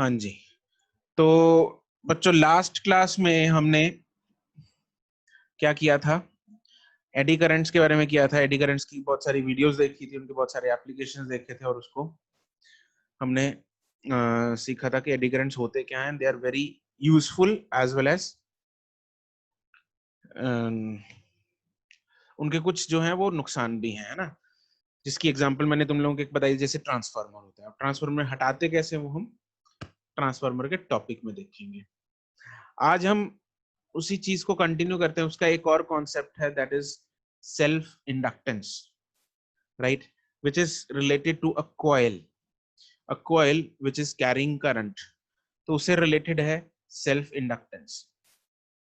हाँ जी, तो बच्चों लास्ट क्लास में हमने क्या किया था, एडी करंट्स के बारे में किया था। एडी करंट्स की बहुत सारी वीडियोस देखी थी, उनके बहुत सारे एप्लीकेशंस देखे थे और उसको हमने सीखा था कि एडी करंट्स होते क्या हैं। They are very useful as well as उनके कुछ जो है वो नुकसान भी हैं, है ना। जिसकी एग्जांपल मैंने तुम लोगों को एक बताई, जैसे ट्रांसफार्मर होता है। अब ट्रांसफार्मर हटाते कैसे वो हम ट्रांसफार्मर के टॉपिक में देखेंगे। आज हम उसी चीज को कंटिन्यू करते हैं। उसका एक और कॉन्सेप्ट है, that is self inductance, right, which is related to a coil which is carrying current। तो उससे रिलेटेड है सेल्फ इंडक्टेंस,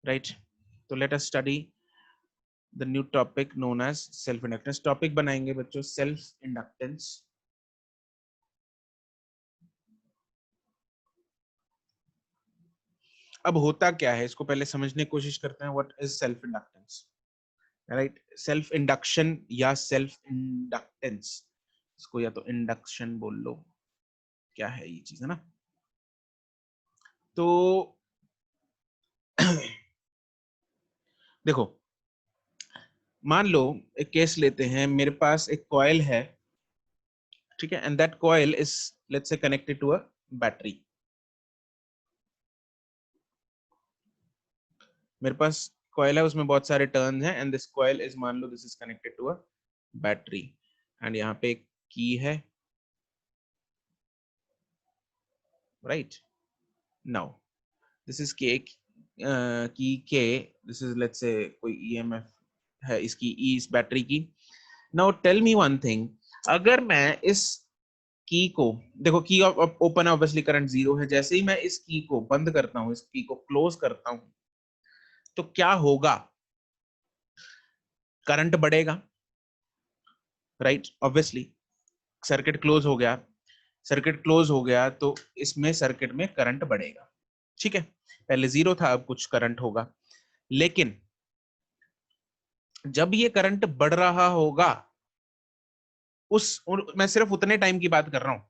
राइट। तो let us study the new topic known as self inductance. Topic बनाएंगे बच्चों self inductance. अब होता क्या है इसको पहले समझने की कोशिश करते हैं। What is self inductance, right. Self induction या सेल्फ इंडक्टेंस, इसको या तो इंडक्शन बोल लो, क्या है ये चीज, है ना। तो देखो, मान लो एक केस लेते हैं, मेरे पास एक कॉइल है, ठीक है, and that coil is let's say connected to a battery. मेरे पास कॉइल है, उसमें बहुत सारे टर्न्स हैं, एंड दिस कॉइल इज, मान लो this is connected to a battery, and यहाँ पे एक की है, राइट। नाउ दिस इज के, की के, दिस इज लेट्स से कोई ईएमएफ है इसकी, ई इस बैटरी की। Now tell me one thing, अगर मैं इस की को, देखो की ओपन है, ऑब्वियसली करंट जीरो है। जैसे ही मैं इस की को बंद करता हूं, इस की को क्लोज करता हूं, तो क्या होगा, करंट बढ़ेगा, राइट, ऑब्वियसली। सर्किट क्लोज हो गया, सर्किट क्लोज हो गया तो इसमें सर्किट में करंट बढ़ेगा, ठीक है। पहले जीरो था, अब कुछ करंट होगा। लेकिन जब ये करंट बढ़ रहा होगा, मैं सिर्फ उतने टाइम की बात कर रहा हूं,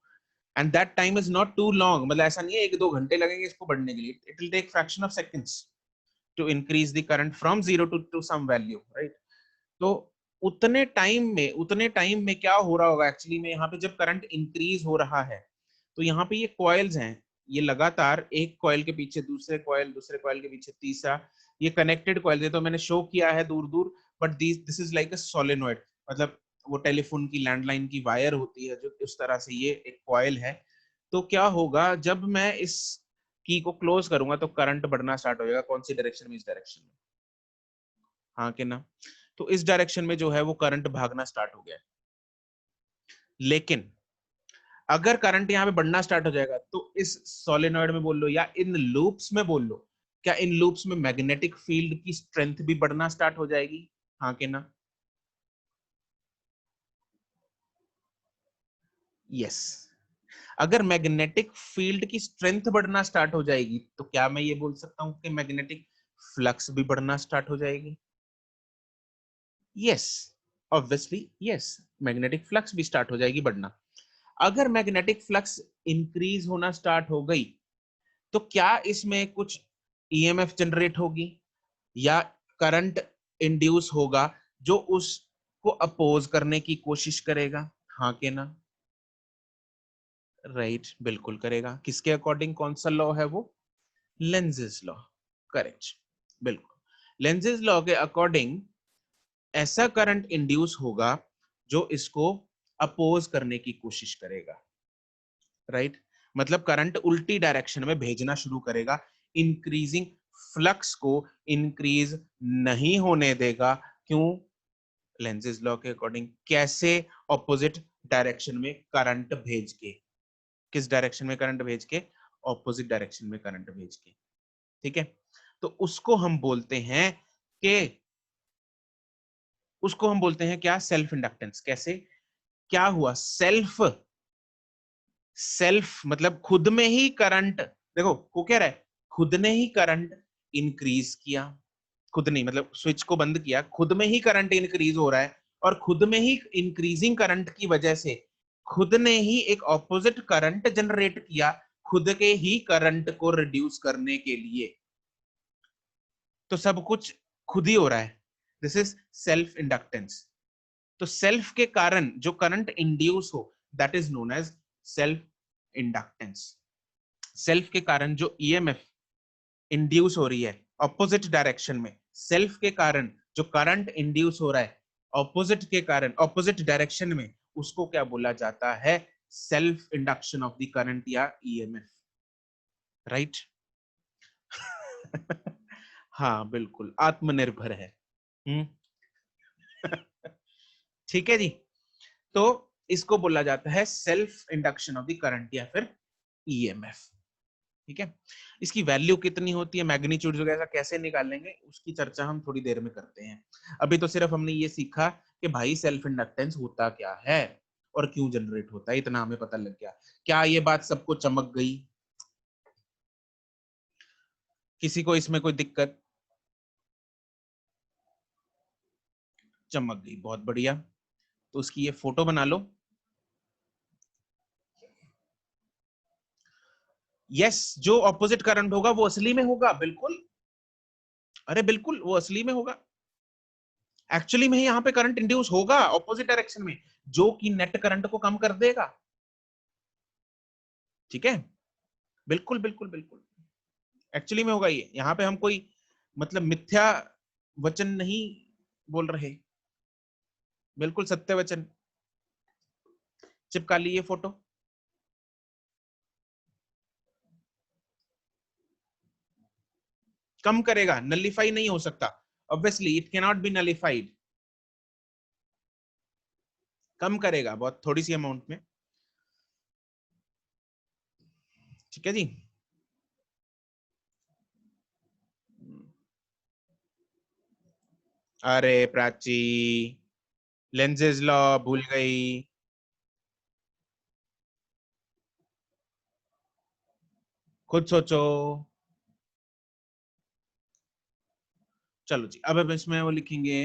and that time is not too long. मतलब ऐसा नहीं है 1-2 घंटे लगेंगे इसको बढ़ने के लिए। It will take fraction of seconds to increase the current from zero to some value, right. तो उतने टाइम में क्या हो रहा होगा एक्चुअली में, यहाँ पे जब करंट इंक्रीज हो रहा है, तो यहाँ पे ये कॉइल्स हैं, ये लगातार एक कॉइल के पीछे दूसरे कॉइल, दूसरे कॉइल के पीछे तीसरा, ये कनेक्टेड कॉइल है। तो मैंने शो किया है दूर दूर, but this is like a solenoid. मतलब वो टेलीफोन की लैंडलाइन की वायर होती है, जो उस तरह से ये एक कॉइल है। तो क्या होगा, जब मैं इस की को क्लोज करूंगा तो करंट बढ़ना स्टार्ट हो जाएगा। कौन सी डायरेक्शन में, इस डायरेक्शन में, हाँ कि ना। तो इस डायरेक्शन में जो है वो करंट भागना स्टार्ट हो गया। लेकिन अगर करंट यहाँ पे बढ़ना स्टार्ट हो जाएगा, तो इस सोलेनॉइड में बोल लो या इन लूप्स में बोल लो, क्या इन लूप्स में मैग्नेटिक फील्ड की स्ट्रेंथ भी बढ़ना स्टार्ट हो जाएगी, हाँ कि ना। यस। अगर मैग्नेटिक फील्ड की स्ट्रेंथ बढ़ना स्टार्ट हो जाएगी, तो क्या मैं ये बोल सकता हूं कि मैग्नेटिक फ्लक्स भी बढ़ना स्टार्ट हो जाएगी। Yes, obviously yes, magnetic flux भी स्टार्ट हो जाएगी बढ़ना। अगर मैग्नेटिक फ्लक्स इंक्रीज होना स्टार्ट हो गई, तो क्या इसमें कुछ ईएमएफ जनरेट होगी या करंट इंड्यूस होगा जो उसको अपोज करने की कोशिश करेगा, हाँ के ना। राइट, बिल्कुल करेगा। किसके अकॉर्डिंग, कौन सा लॉ है वो, लेंजेस लॉ, करेक्ट, बिल्कुल। लेंजेस लॉ के अकॉर्डिंग ऐसा करंट इंड्यूस होगा जो इसको अपोज करने की कोशिश करेगा, राइट। मतलब करंट उल्टी डायरेक्शन में भेजना शुरू करेगा, इंक्रीजिंग फ्लक्स को इंक्रीज नहीं होने देगा। क्यों, लेंजेस लॉ के अकॉर्डिंग। कैसे, ऑपोजिट डायरेक्शन में करंट भेज के, किस डायरेक्शन में करंट भेज के, ऑपोजिट डायरेक्शन में करंट भेज के, ठीक है। तो उसको हम बोलते हैं क्या, सेल्फ इंडक्टेंस। कैसे, क्या हुआ, सेल्फ सेल्फ मतलब खुद में ही करंट, देखो वो कह रहा है खुद ने ही करंट इंक्रीज किया, खुद नहीं मतलब स्विच को बंद किया, खुद में ही करंट इंक्रीज हो रहा है, और खुद में ही इंक्रीजिंग करंट की वजह से खुद ने ही एक ऑपोजिट करंट जनरेट किया, खुद के ही करंट को रिड्यूस करने के लिए, तो सब कुछ खुद ही हो रहा है। This is self inductance. तो सेल्फ के कारण जो करंट इंड्यूस हो, that is known as self inductance. Self के कारण जो ईएमएफ इंड्यूस हो रही है ऑपोजिट डायरेक्शन में, सेल्फ के कारण जो करंट इंड्यूस हो रहा है ऑपोजिट के कारण ऑपोजिट डायरेक्शन में, उसको क्या बोला जाता है? Self induction of the current या ईएमएफ, राइट? हाँ बिल्कुल, आत्मनिर्भर है। ठीक है जी। तो इसको बोला जाता है self induction of the current या फिर ईएमएफ। ठीक है, इसकी वैल्यू कितनी होती है, मैग्नीट्यूड वगैरह कैसे निकालेंगे, उसकी चर्चा हम थोड़ी देर में करते हैं। अभी तो सिर्फ हमने ये सीखा कि भाई सेल्फ इंडक्टेंस होता क्या है और क्यों जनरेट होता है, इतना हमें पता लग गया। क्या ये बात सबको चमक गई? किसी को इसमें कोई दिक्कत? चमक गई, बहुत बढ़िया। तो उसकी ये फोटो बना लो। यस, जो ऑपोजिट करंट होगा वो असली में होगा, बिल्कुल। अरे बिल्कुल, वो असली में होगा। एक्चुअली में यहाँ पे करंट इंड्यूस होगा ऑपोजिट डायरेक्शन में, जो कि नेट करंट को कम कर देगा। ठीक है, बिल्कुल बिल्कुल बिल्कुल, एक्चुअली में होगा ये। यहाँ पे हम कोई मतलब मिथ्या वचन नहीं बोल रहे, बिल्कुल सत्य वचन। चिपका ली ये फोटो। कम करेगा, नलिफाई नहीं हो सकता, obviously it can not be nullified. कम करेगा बहुत, थोड़ी सी अमाउंट में। ठीक है जी। अरे प्राची, लेंजेज लॉ भूल गई। खुद सोचो। चलो जी, अब इसमें वो लिखेंगे,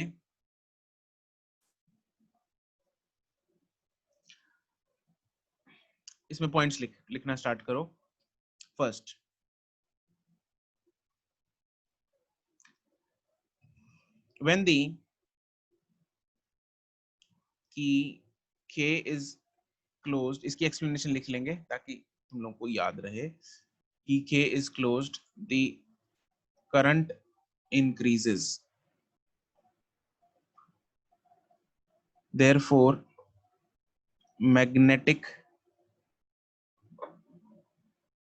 इसमें पॉइंट्स लिखना स्टार्ट करो। First, when the k is closed, इसकी एक्सप्लेनेशन लिख लेंगे ताकि तुम लोगों को याद रहे कि k is closed, the current increases, therefore magnetic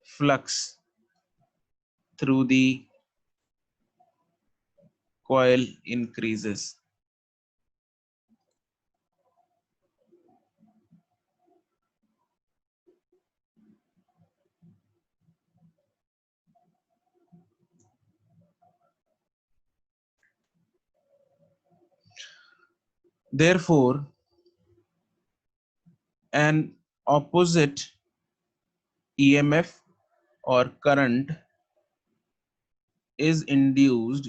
flux through the coil increases. Therefore an opposite EMF or current is induced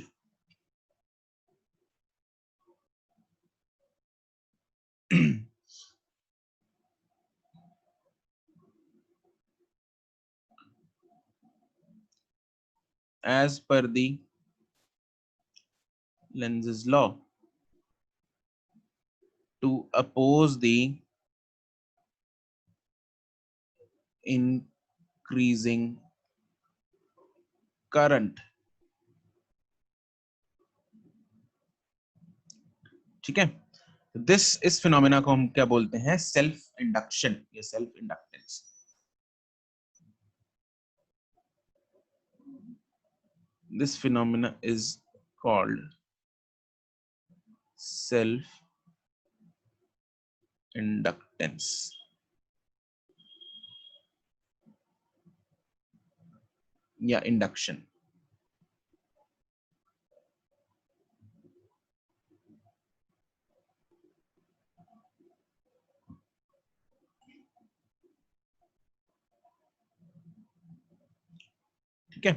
as per the Lenz's law to oppose the increasing current. ठीक है, this इस phenomena को हम क्या बोलते हैं? Self induction या self inductance. This phenomena is called self inductance या इंडक्शन। ठीक है,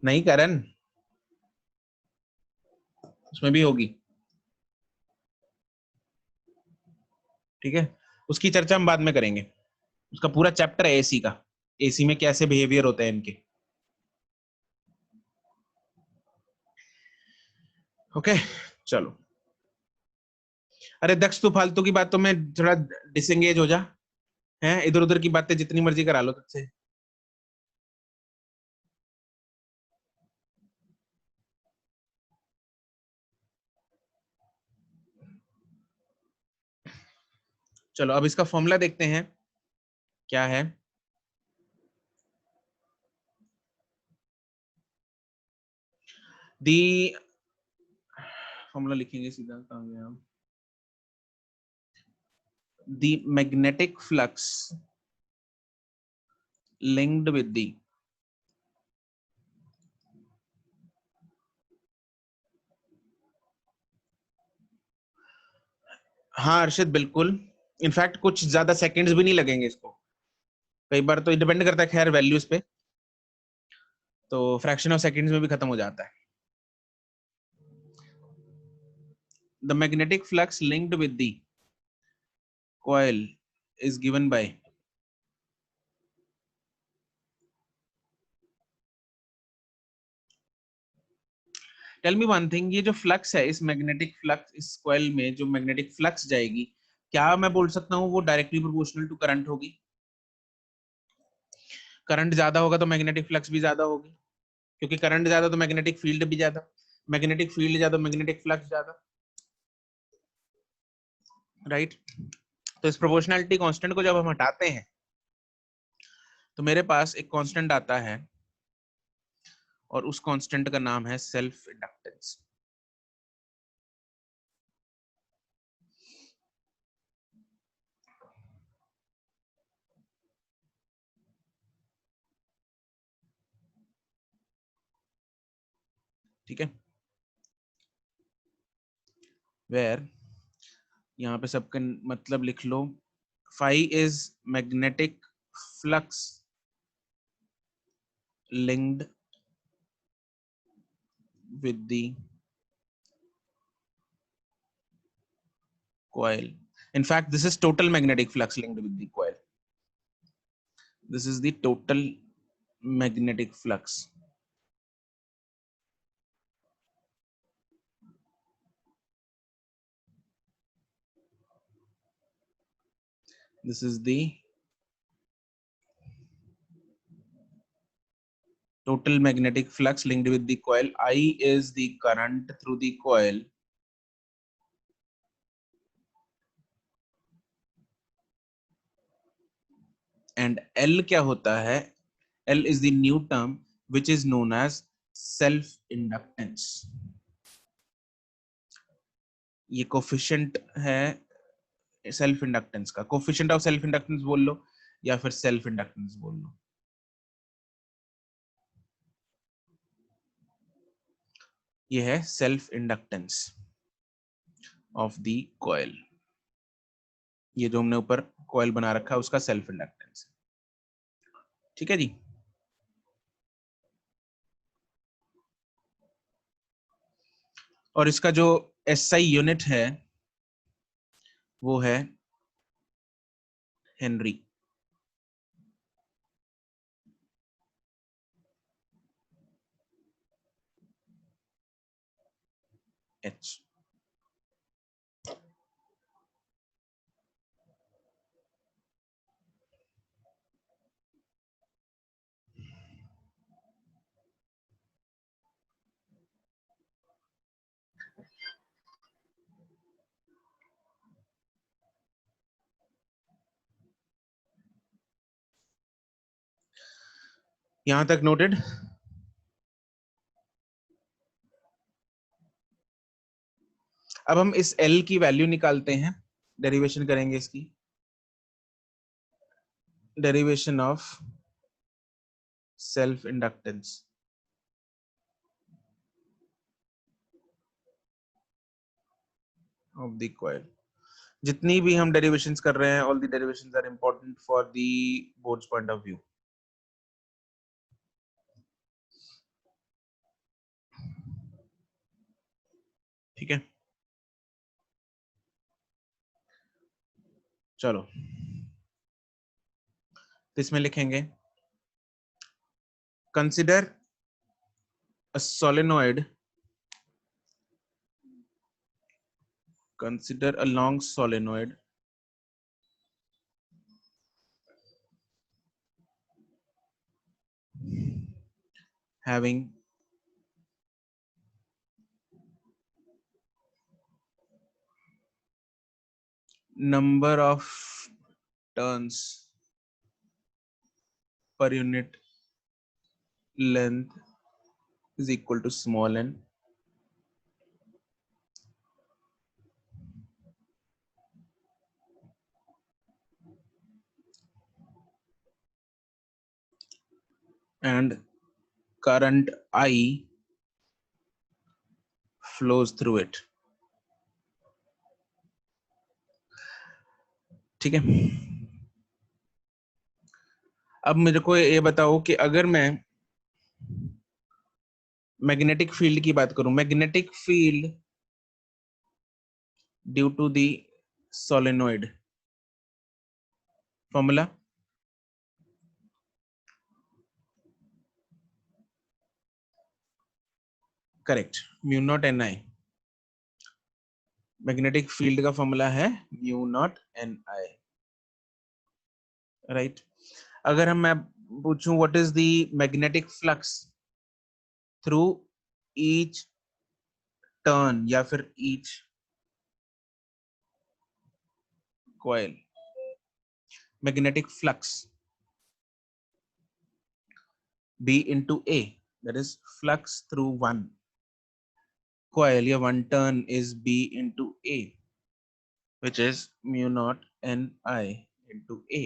नहीं करण, उसमें भी होगी। ठीक है, उसकी चर्चा हम बाद में करेंगे। उसका पूरा चैप्टर है एसी का, एसी में कैसे बिहेवियर होते हैं इनके। ओके चलो। अरे दक्ष तू फालतू की बातों में थोड़ा डिसएंगेज हो जा, हैं इधर उधर की बातें जितनी मर्जी करा लो तुझसे। चलो अब इसका फॉर्मूला देखते हैं क्या है। दी फॉर्मूला लिखेंगे सीधा, कहाँ गया? The magnetic flux linked with the, हाँ अर्षित बिल्कुल, इनफैक्ट कुछ ज्यादा सेकंड्स भी नहीं लगेंगे इसको, कई बार तो डिपेंड करता है खैर वैल्यूज पे, तो फ्रैक्शन ऑफ सेकंड्स में भी खत्म हो जाता है। The magnetic flux linked with the coil is given by, tell me one thing, ये जो फ्लक्स है इस मैग्नेटिक फ्लक्स, इस कॉइल में जो मैग्नेटिक फ्लक्स जाएगी, क्या मैं बोल सकता हूँ वो डायरेक्टली प्रोपोर्शनल टू करंट होगी? करंट ज्यादा होगा तो मैग्नेटिक फ्लक्स भी ज्यादा होगी, क्योंकि करंट ज्यादा तो मैग्नेटिक फील्ड भी ज्यादा, मैग्नेटिक फील्ड ज्यादा मैग्नेटिक फ्लक्स ज्यादा, राइट? तो इस प्रोपोर्शनैलिटी कांस्टेंट को जब हम हटाते हैं तो मेरे पास एक कांस्टेंट आता है, और उस कांस्टेंट का नाम है सेल्फ इंडक्टेंस। ठीक है, वेयर यहाँ पे सबका मतलब लिख लो, phi is magnetic flux linked with the coil. In fact, this is total magnetic flux linked with the coil. This is the total magnetic flux. This is the total magnetic flux linked with the coil. I is the current through the coil. And L क्या होता है? L is the new term which is known as self inductance. ये coefficient है self inductance का, coefficient of self inductance बोल लो या फिर self inductance बोल लो। ये है self inductance of the coil, ये जो हमने ऊपर कॉइल बना रखा है उसका सेल्फ इंडक्टेंस। ठीक है जी, और इसका जो एसआई यूनिट है वो है हेनरी। एच यहां तक नोटेड? अब हम इस एल की वैल्यू निकालते हैं, डेरिवेशन करेंगे इसकी, derivation of self inductance of the coil. जितनी भी हम डेरिवेशंस कर रहे हैं, all the derivations are important for the boards point of view. ठीक है, चलो इसमें लिखेंगे consider a solenoid, consider a long solenoid having number of turns per unit length is equal to small n, and current I flows through it. ठीक है, अब मेरे को ये बताओ कि अगर मैं मैग्नेटिक फील्ड की बात करूं, magnetic field due to the solenoid, formula correct, mu not n I. Magnetic field का फॉर्मूला है mu not n I, right. अगर हम मैं पूछूं what is the magnetic flux through each turn या फिर each coil, magnetic flux B into A, that is flux through one coil या one turn is B into A, which is mu naught Ni into A,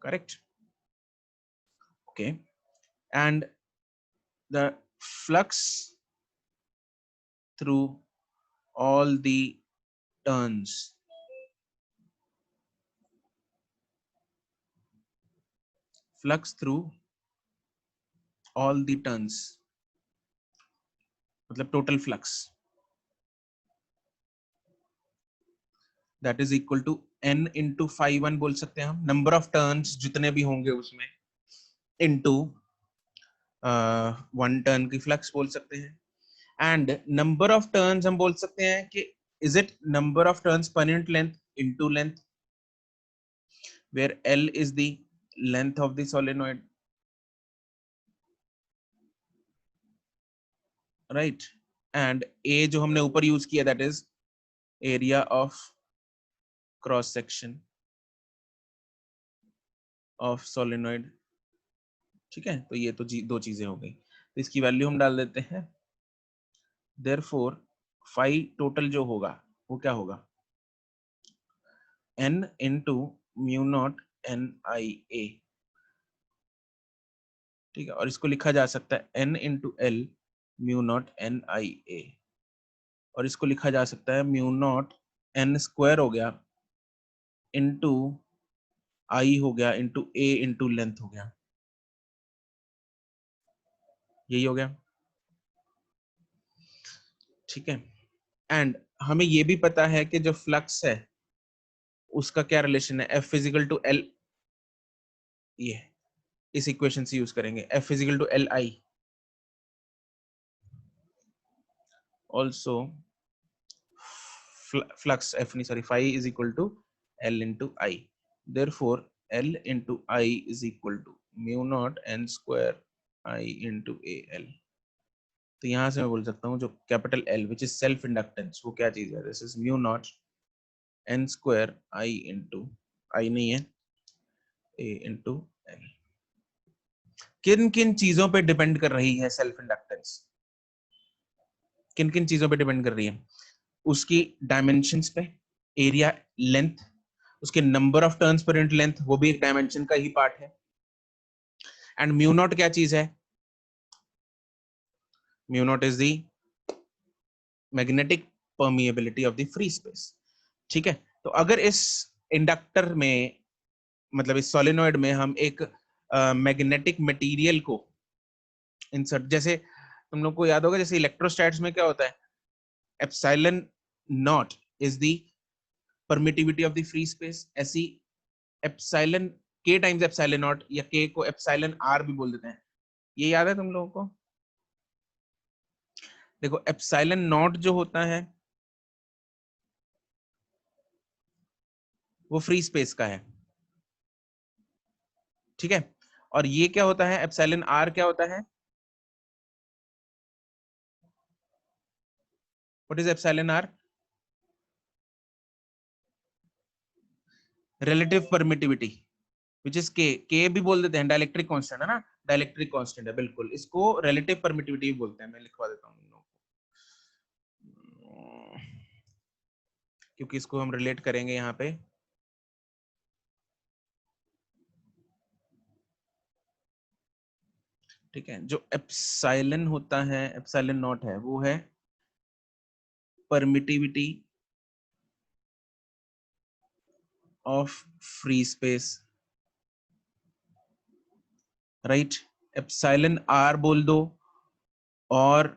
correct? Okay, and the flux through all the turns, flux through all the turns मतलब total flux, that is equal to n into phi 1 बोल सकते हैं हम, number of turns जितने भी होंगे उसमें into one turn की flux बोल सकते हैं, and number of turns हम बोल सकते हैं कि is it number of turns per unit length into length, where L is the length of the solenoid, right? And A जो हमने ऊपर यूज किया that is area of cross section of solenoid, ठीक है। तो ये तो दो चीजें हो गई, तो इसकी वैल्यू हम डाल देते हैं, therefore phi टोटल जो होगा वो क्या होगा, n into mu naught Nia, ठीक है। और इसको लिखा जा सकता है n into L mu naught Nia, और इसको लिखा जा सकता है mu naught n स्क्वायर हो गया into I हो गया into A into लेंथ हो गया, यही हो गया, ठीक है। एंड हमें ये भी पता है कि जो फ्लक्स है उसका क्या रिलेशन है, F फिजिकल टू L, ये इस इक्वेशन से यूज करेंगे, F physical to L I, also flux F नहीं sorry phi is equal to L into I, therefore L into I is equal to mu naught n square I into AL। तो यहां से मैं बोल सकता हूँ जो capital L which is self inductance वो क्या चीज है, this is mu naught n square I into I नहीं है A into L। किन किन चीजों पे डिपेंड कर रही है सेल्फ इंडक्टेंस, किन किन चीजों पे डिपेंड कर रही है, उसकी डायमेंशंस पे, एरिया, लेंथ, उसके नंबर ऑफ टर्न्स पर यूनिट लेंथ वो भी एक डायमेंशन का ही पार्ट है, एंड म्यू नॉट क्या चीज है, mu not is the magnetic permeability of the free space, ठीक है। तो अगर इस इंडक्टर में मतलब इस सोलेनॉइड में हम एक मैग्नेटिक मटेरियल को इंसर्ट, जैसे तुम लोग को याद होगा जैसे इलेक्ट्रोस्टैट्स में क्या होता है, epsilon not is the permittivity of the free space, ऐसी एप्सिलॉन के टाइम्स एप्सिलॉन नॉट, या के को एप्सिलॉन आर भी बोल देते हैं, ये याद है तुम लोगों को? देखो एप्सिलॉन नॉट जो होता है वो फ्री स्पेस का है, ठीक है, और ये क्या होता है, एप्सिलॉन आर क्या होता है? What is epsilon R? Relative permittivity, which is K भी बोल देते हैं, डाइलेक्ट्रिक कांस्टेंट है ना, डाइलेक्ट्रिक कांस्टेंट है बिल्कुल, इसको रिलेटिव परमिटिविटी भी बोलते हैं। मैं लिखवा देता हूँ इन लोगों को, क्योंकि इसको हम रिलेट करेंगे यहाँ पे। ठीक है, जो एप्सिलॉन होता है, एप्सिलॉन नॉट है, वो है permittivity of free space, right. Epsilon R बोल दो और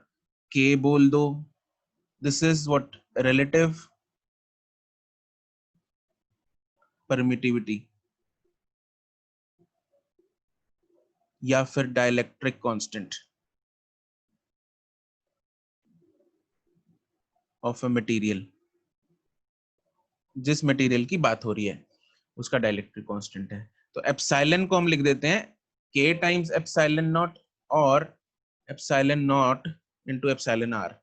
के बोल दो, this is what, relative permittivity या फिर dielectric constant of a material. जिस मटेरियल की बात हो रही है उसका डाइलेक्ट्रिक कांस्टेंट है। तो एप्सिलॉन को हम लिख देते हैं के टाइम्स एप्सिलॉन नॉट और epsilon naught into epsilon R.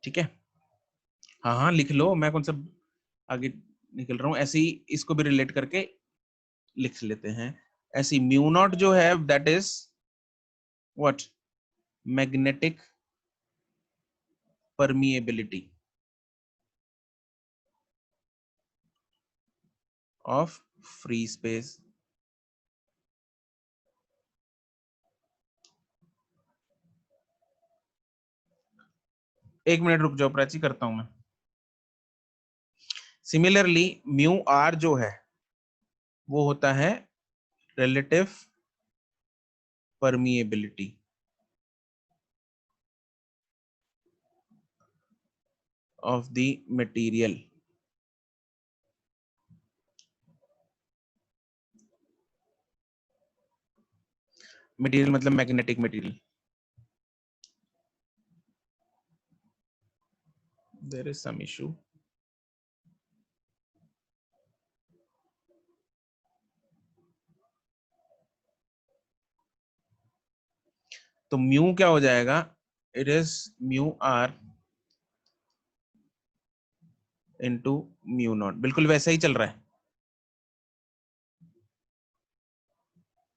ठीक है, हाँ हाँ लिख लो, मैं कौन सा आगे निकल रहा हूं, ऐसे ही इसको भी रिलेट करके लिख लेते हैं। ऐसी म्यू नॉट जो है that is what, magnetic permeability of free space. एक मिनट रुक जाओ प्राची, करता हूं मैं। सिमिलरली म्यू आर जो है वो होता है relative permeability of the material. Material मतलब magnetic material. There is some issue. तो म्यू क्या हो जाएगा, it is mu r into mu not, बिल्कुल वैसा ही चल रहा है,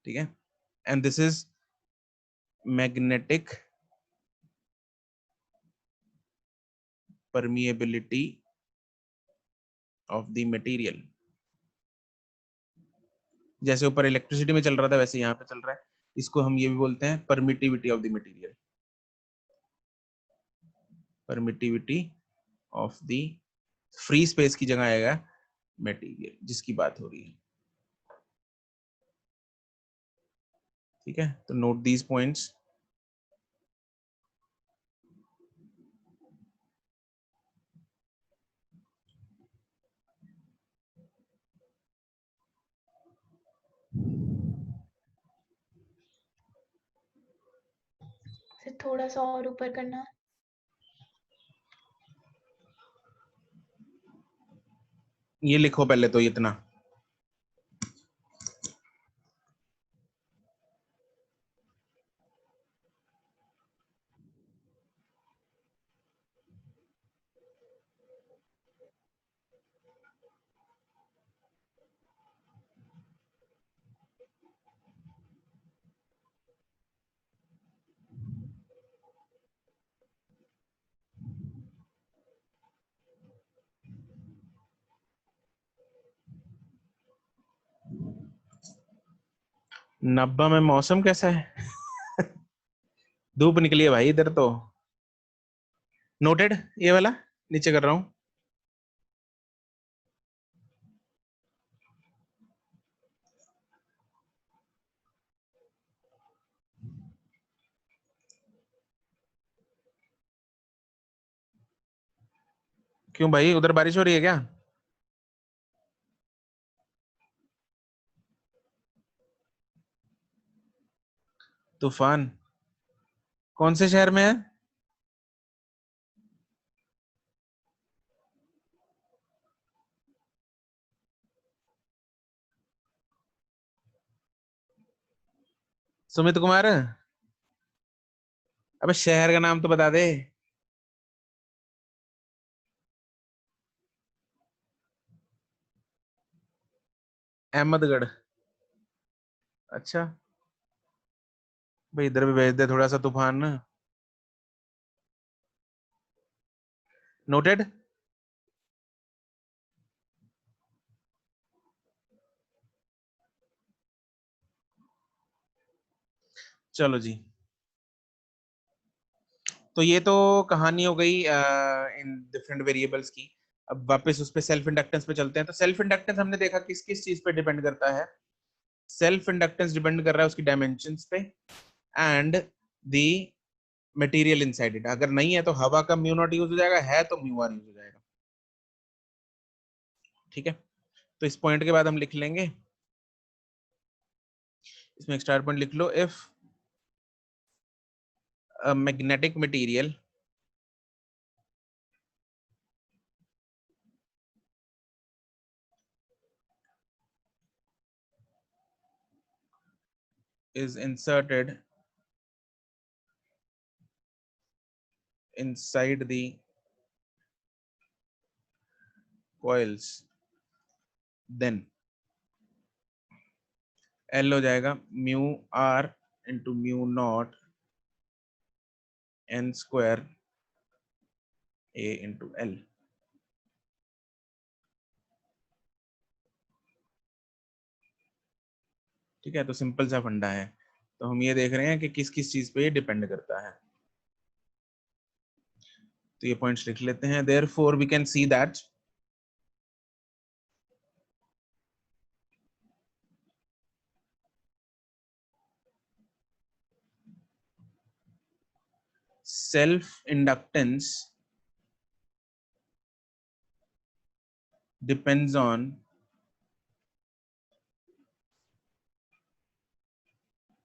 ठीक है। And this is magnetic permeability of the material. जैसे ऊपर इलेक्ट्रिसिटी में चल रहा था वैसे यहाँ पे चल रहा है, इसको हम ये भी बोलते हैं permittivity of the material, permittivity of the free space की जगह आएगा मटेरियल जिसकी बात हो रही है। ठीक है, तो नोट दीज पॉइंट्स। थोड़ा सा और ऊपर करना। ये लिखो पहले तो इतना। नब्बा में मौसम कैसा है? धूप निकली है भाई इधर तो। नोटेड, ये वाला नीचे कर रहा हूं। क्यों भाई, उधर बारिश हो रही है क्या? तूफान कौन से शहर में है? सुमित कुमार। अबे शहर का नाम तो बता दे। अहमदगढ़। अच्छा भाई, इधर भी भेज दे थोड़ा सा तूफान ना। नोटेड। चलो जी, तो ये तो कहानी हो गई इन डिफरेंट वेरिएबल्स की। अब वापस उस पे सेल्फ इंडक्टेंस पे चलते हैं। तो सेल्फ इंडक्टेंस हमने देखा किस किस चीज पे डिपेंड करता है। सेल्फ इंडक्टेंस डिपेंड कर रहा है उसकी डायमेंशंस पे and the material inside it. अगर नहीं है तो हवा का म्यू नॉट यूज हो जाएगा, है तो म्यू आर यूज हो जाएगा। ठीक है, तो इस पॉइंट के बाद हम लिख लेंगे, इसमें एक स्टार पॉइंट लिख लो। If a magnetic material is inserted inside the coils, then L हो जाएगा mu r into mu not N square A into L. ठीक है, तो सिंपल सा फंडा है। तो हम ये देख रहे हैं कि किस किस चीज पे ये डिपेंड करता है। तो ये पॉइंट्स लिख लेते हैं। Therefore we can see that self inductance depends on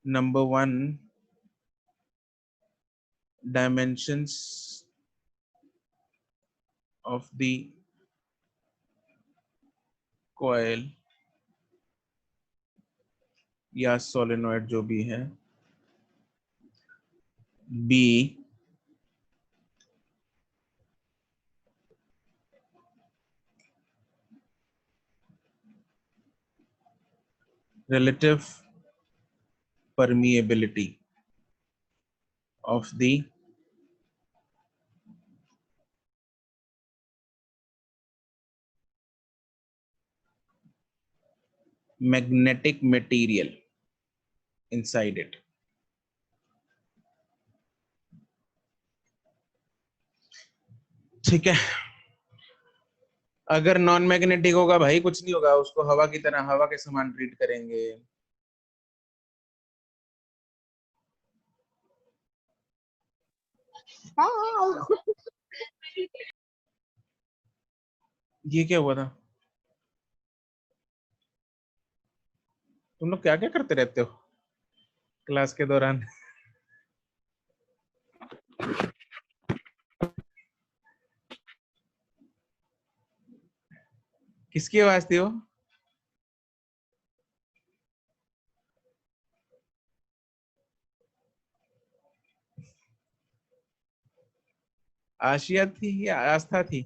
number one, dimensions of the coil या सोलेनॉइड जो भी है। B, relative permeability of the magnetic material inside it। ठीक है, अगर नॉन मैग्नेटिक होगा भाई कुछ नहीं होगा, उसको हवा की तरह, हवा के समान ट्रीट करेंगे। ये क्या हुआ था? तुम लोग क्या क्या करते रहते हो क्लास के दौरान? किसकी आवाज थी वो? आशिया थी या आस्था थी?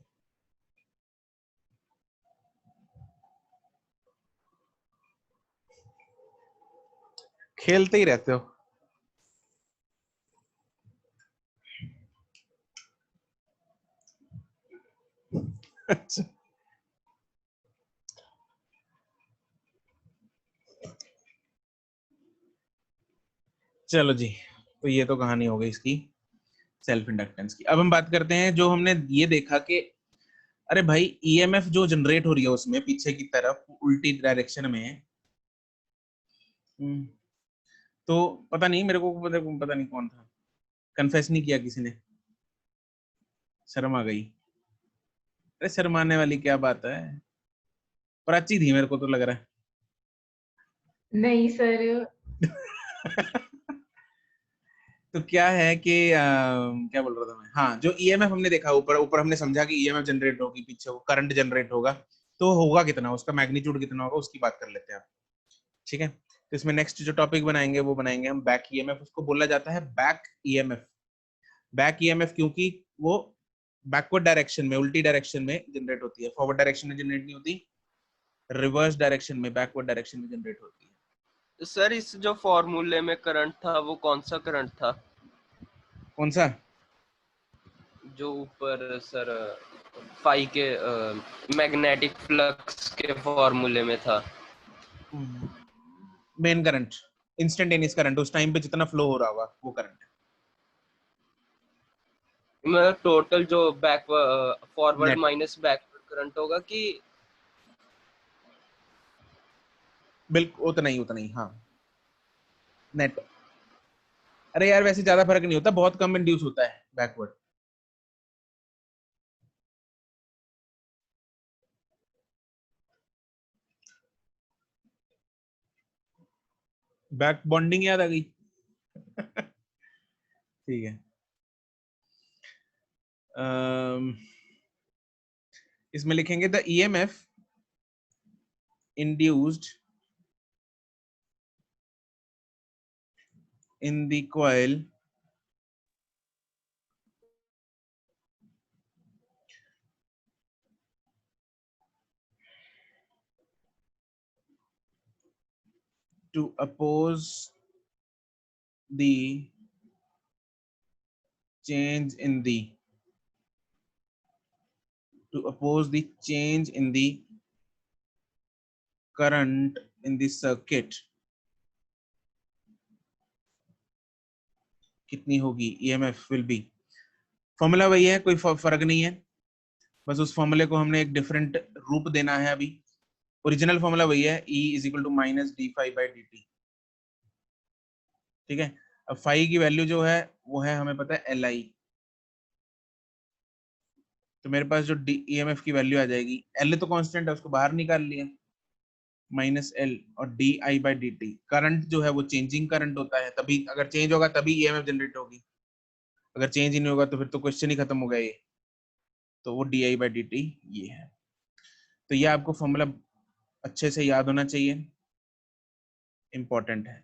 खेलते ही रहते हो। अच्छा, चलो जी, तो ये तो कहानी हो गई इसकी सेल्फ इंडक्टेंस की। अब हम बात करते हैं जो हमने ये देखा कि अरे भाई ईएमएफ जो जनरेट हो रही है उसमें पीछे की तरफ उल्टी डायरेक्शन में। हम्म, तो पता नहीं मेरे को, पता नहीं कौन था, कन्फेस नहीं किया किसी ने, शर्म आ गई। अरे शर्माने वाली क्या बात है, प्राची थी मेरे को तो लग रहा नहीं सर। है। तो क्या है कि क्या बोल रहा था मैं, हाँ जो ईएमएफ हमने देखा ऊपर ऊपर हमने समझा कि ईएमएफ जनरेट होगी, पीछे वो करंट जनरेट होगा, तो होगा कितना, उसका मैग्नीट्यूड कितना होगा उसकी बात कर लेते हैं आप। ठीक है, तो इसमें नेक्स्ट जो टॉपिक बनाएंगे वो बनाएंगे हम बैक ईएमएफ। उसको बोला जाता है बैक ईएमएफ। बैक ईएमएफ क्योंकि वो बैकवर्ड डायरेक्शन में, उल्टी डायरेक्शन में जनरेट होती है, फॉरवर्ड डायरेक्शन में जनरेट नहीं होती, रिवर्स डायरेक्शन में, बैकवर्ड डायरेक्शन में जनरेट होती है। सर इस जो फॉर्मूले में करंट था वो कौन सा करंट था? कौन सा? जो ऊपर सर फाई के मैग्नेटिक फ्लक्स के फॉर्मूले में था। मेन करंट, इंस्टेंटेनियस करंट, उस टाइम पे जितना फ्लो हो रहा होगा वो करंट है। मतलब टोटल जो back forward net, minus backward current होगा कि? बिल्कुल उतना ही, उतना ही, हाँ नेट। अरे यार वैसे ज्यादा फर्क नहीं होता, बहुत कम इंड्यूस होता है बैकवर्ड। बैक बॉन्डिंग याद आ गई। ठीक है, इसमें लिखेंगे the EMF induced in the coil to oppose the change in the current in the circuit कितनी होगी, EMF will be, फॉर्मूला वही है, कोई फर्क नहीं है, बस उस फॉर्मूले को हमने एक डिफरेंट रूप देना है। अभी ओरिजिनल फॉर्मूला वही है, E is equal to minus d phi by D T. ठीक है, अब फाई की वैल्यू जो है वो है हमें पता है एल आई, तो मेरे पास जो ईएमएफ की वैल्यू आ जाएगी, एल तो कांस्टेंट है उसको बाहर निकाल लिया, माइनस एल और D I by D T. Current जो है वो चेंजिंग करंट होता है, तभी अगर चेंज होगा तभी ईएमएफ जनरेट होगी, अगर चेंज ही नहीं होगा तो फिर तो क्वेश्चन ही खत्म हो गया ये। तो वो D I by D T ये है। तो ये आपको फॉर्मूला अच्छे से याद होना चाहिए, इंपॉर्टेंट है,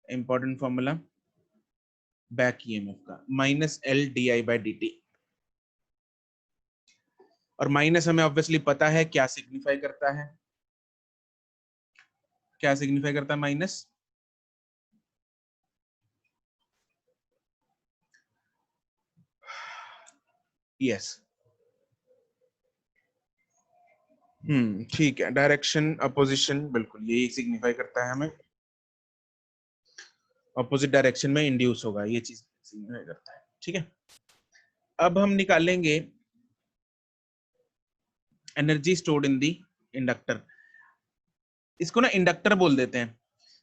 इंपॉर्टेंट फॉर्मूला बैक ईएमएफ का, minus L D I by D T. और माइनस हमें ऑब्वियसली पता है क्या सिग्निफाई करता है, क्या सिग्निफाई करता है माइनस, यस, ठीक है, डायरेक्शन अपोजिशन, बिल्कुल यही सिग्निफाई करता है हमें, अपोजिट डायरेक्शन में इंड्यूस होगा, ये चीज सिग्निफाई करता है। ठीक है, अब हम निकालेंगे energy stored in the inductor. इसको ना इंडक्टर बोल देते हैं,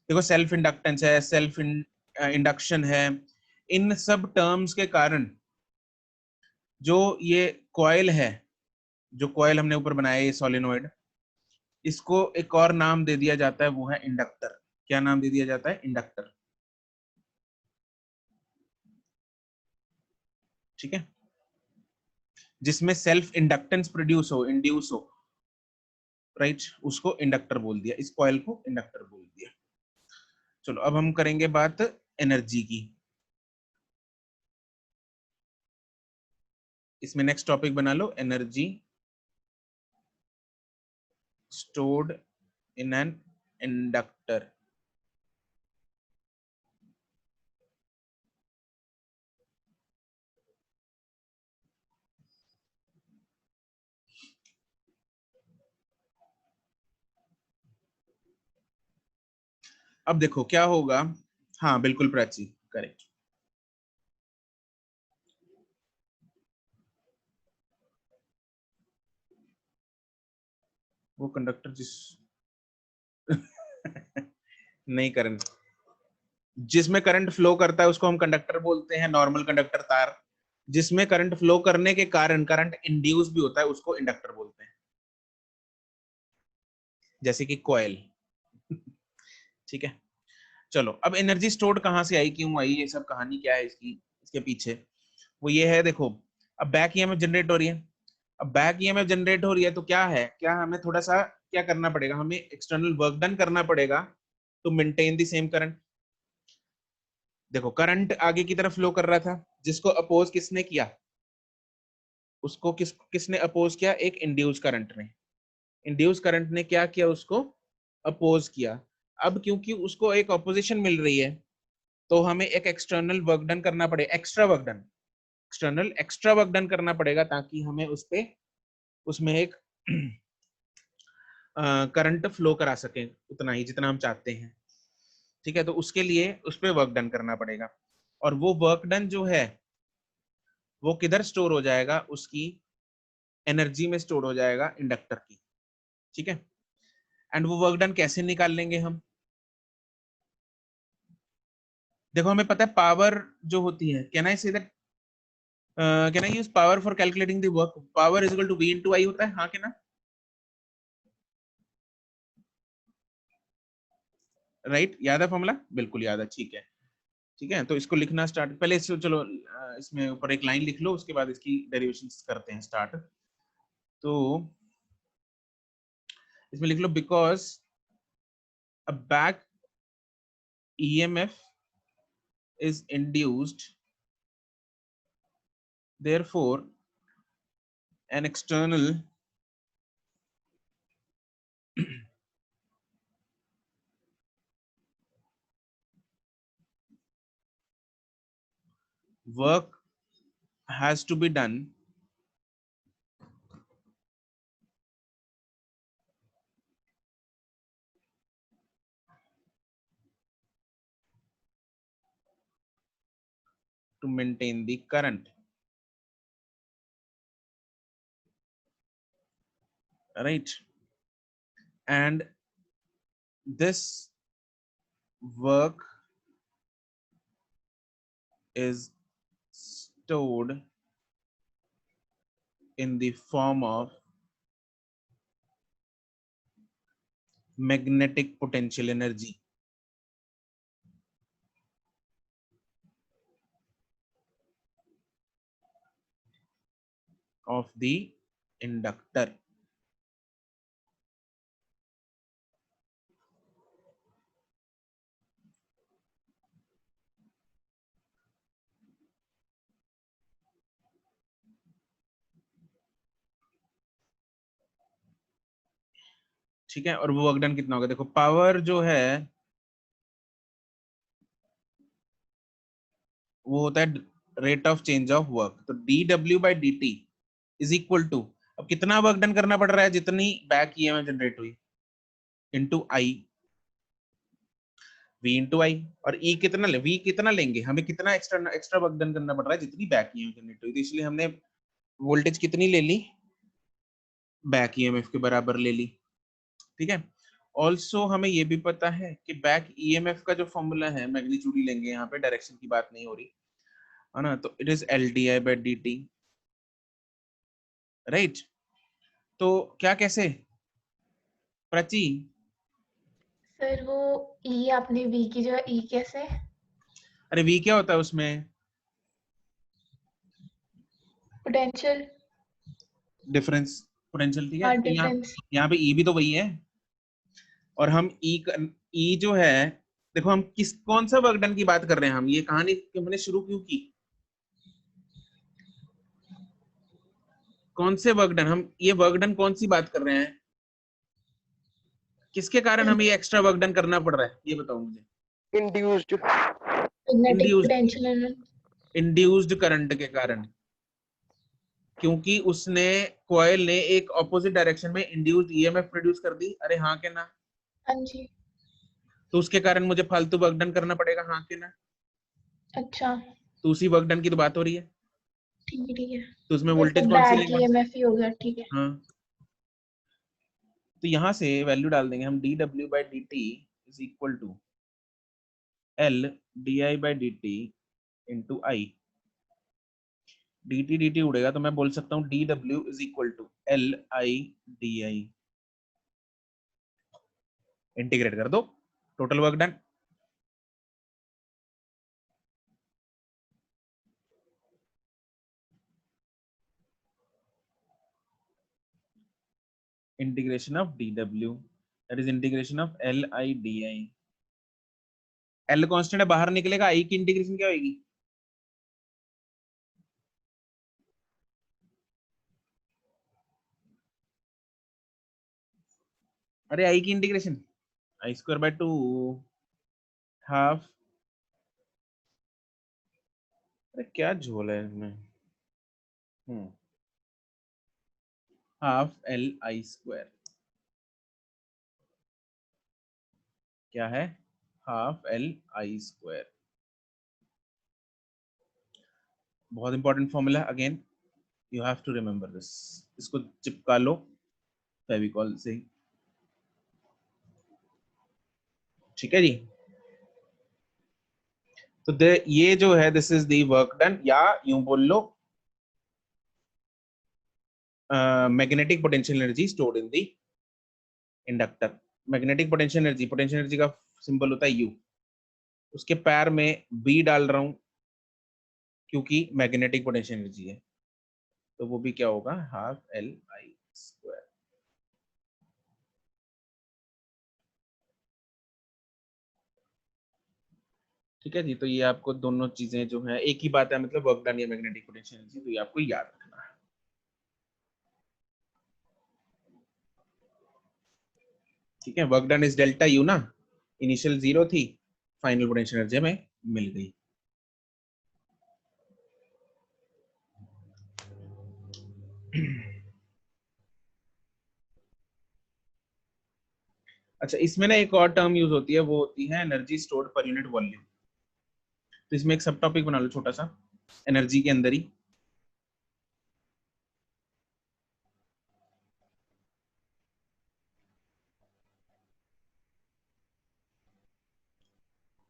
देखो सेल्फ इंडक्टेंस है, सेल्फ इंडक्शन है, इन सब टर्म्स के कारण जो ये कॉइल है, जो कॉइल हमने ऊपर बनाया है ये सोलेनोइड, इसको एक और नाम दे दिया जाता है, वो है इंडक्टर। क्या नाम दे दिया जाता है? इंडक्टर। ठीक है, जिसमें सेल्फ इंडक्टेंस प्रोड्यूस हो, इंड्यूस हो, राइट, उसको इंडक्टर बोल दिया, इस कॉइल को इंडक्टर बोल दिया। चलो अब हम करेंगे बात एनर्जी की। इसमें नेक्स्ट टॉपिक बना लो, energy stored in an inductor. अब देखो क्या होगा, हाँ बिल्कुल प्राची, करेक्ट। वो कंडक्टर जिस नहीं, करंट, जिसमें करंट फ्लो करता है उसको हम कंडक्टर बोलते हैं, नॉर्मल कंडक्टर तार, जिसमें करंट फ्लो करने के कारण करंट इंड्यूस भी होता है, उसको इंडक्टर बोलते हैं, जैसे कि कॉइल। ठीक है, चलो अब एनर्जी स्टोर्ड कहां से आई, क्यों आई, ये सब कहानी क्या है इसकी, इसके पीछे वो ये है। देखो अब बैक ईएमएफ जनरेट हो रही है, अब बैक ईएमएफ जनरेट हो रही है तो क्या है, क्या हमें थोड़ा सा क्या करना पड़ेगा, हमें एक्सटर्नल वर्क डन करना पड़ेगा to maintain the same current. देखो करंट आगे की तरफ फ्लो कर रहा था, जिसको अपोज किसने किया, उसको किसने अपोज किया, एक इंड्यूस करंट ने, इंड्यूस करंट ने क्या किया, उसको अपोज किया। अब क्योंकि उसको एक ऑपोजिशन मिल रही है तो हमें एक एक्सटर्नल वर्क डन करना पड़ेगा, extra work done, extra work done करना पड़ेगा ताकि हमें उसमें एक करंट फ्लो करा सके उतना ही जितना हम चाहते हैं। ठीक है, तो उसके लिए उस पर वर्क डन करना पड़ेगा, और वो वर्क डन जो है वो किधर स्टोर हो जाएगा, उसकी एनर्जी में स्टोर हो जाएगा इंडक्टर की। ठीक है, एंड वो वर्क डन कैसे निकाल लेंगे हम, देखो हमें पता है पावर जो होती है, can I say that, can I use power for calculating the work, power is equal to V into I होता है, हाँ के ना, राइट, याद है फॉर्मूला, बिल्कुल याद है, ठीक है। ठीक है, तो इसको लिखना स्टार्ट, पहले इसको चलो इसमें ऊपर एक लाइन लिख लो, उसके बाद इसकी डेरिवेशंस करते हैं स्टार्ट। तो इसमें लिख लो, because a back EMF is induced, therefore an external work has to be done to maintain the current, right, and this work is stored in the form of magnetic potential energy of the inductor। ठीक है, और वो work done कितना होगा, देखो power जो है वो होता है rate of change of work, तो dW/dt इज इक्वल टू, अब कितना वर्क डन करना पड़ रहा है, जितनी बैक ईएमएफ जनरेट हुई, इंटू आई, V इंटू आई, और E कितना ले, V कितना लेंगे, हमें कितना एक्स्ट्रा वर्क डन करना पड़ रहा है, जितनी बैक ईएमएफ जनरेट हुई, तो इसलिए हमने वोल्टेज कितनी ले ली, बैक ईएमएफ के बराबर ले ली। ठीक है, ऑल्सो हमें ये भी पता है कि बैक ईएमएफ का जो फॉर्मूला है, मैग्नीट्यूड ही लेंगे, यहाँ पे डायरेक्शन की बात नहीं हो रही है ना, तो इट इज LDI/dt, राइट। तो क्या कैसे प्राची, सर वो ई आपने वी की जगह ई कैसे? अरे V क्या होता है उसमें, पोटेंशियल। Difference potential. ठीक है, हाँ, तो डिफरेंस। यहाँ पे E भी तो वही है, और हम E जो है, देखो हम कौन सा वर्क डन की बात कर रहे हैं, हम ये कहानी हमने शुरू क्यों की, कौन से वर्क डन, हम ये वर्क डन कौन सी बात कर रहे हैं, किसके कारण हमें ये एक्स्ट्रा वर्क डन करना पड़ रहा है, ये बताओ मुझे। Induced. Magnetic induced, potential. Induced current के कारण, क्योंकि उसने कॉइल ने एक ऑपोजिट डायरेक्शन में इंड्यूस्ड ईएमएफ प्रोड्यूस कर दी, अरे हाँ के ना, हाँ जी। तो उसके कारण मुझे फालतू वर्क डन करना पड़ेगा, हाँ के ना, अच्छा, तो उसी वर्क डन की तो बात हो रही है, ठीक है ठीक है। तो उसमें फिर तो वोल्टेज कौन सी बैक लेंगे, ईएमएफ ही हो गया, ठीक है। हाँ, तो यहां से वैल्यू डाल देंगे हम, dW/dt is equal to LDI/dt into I, dt dt उड़ेगा तो मैं बोल सकता हूँ dw is equal to LI/DI। Integrate कर दो, total work done. Integration of dw that is integration of LI/DI। L constant है, बाहर निकलेगा, I की इंटीग्रेशन क्या होगी? अरे I की इंटीग्रेशन I²/2 हाफ, अरे क्या झोल है इसमें, हाफ LI²। क्या है? Half LI²। बहुत important formula, again you have to remember this. इसको चिपका लो फेविकॉल से, ठीक है जी। तो ये जो है this is the work done, या यूं बोल लो magnetic potential energy stored in the inductor. Magnetic potential energy का सिंबल होता है U। उसके पैर में B डाल रहा हूं क्योंकि मैग्नेटिक पोटेंशियल एनर्जी है, तो वो भी क्या होगा? Half LI²। ठीक है जी। तो ये आपको दोनों चीजें जो है एक ही बात है, मतलब वर्क डन या मैग्नेटिक पोटेंशियल एनर्जी, तो ये आपको याद रखना है। ठीक है, work done is delta U ना, इनिशियल 0 थी, फाइनल पोटेंशियल एनर्जी हमें मिल गई। अच्छा, इसमें ना एक और टर्म यूज होती है, वो होती है energy stored per unit volume. तो इसमें एक सब टॉपिक बना लो छोटा सा, एनर्जी के अंदर ही।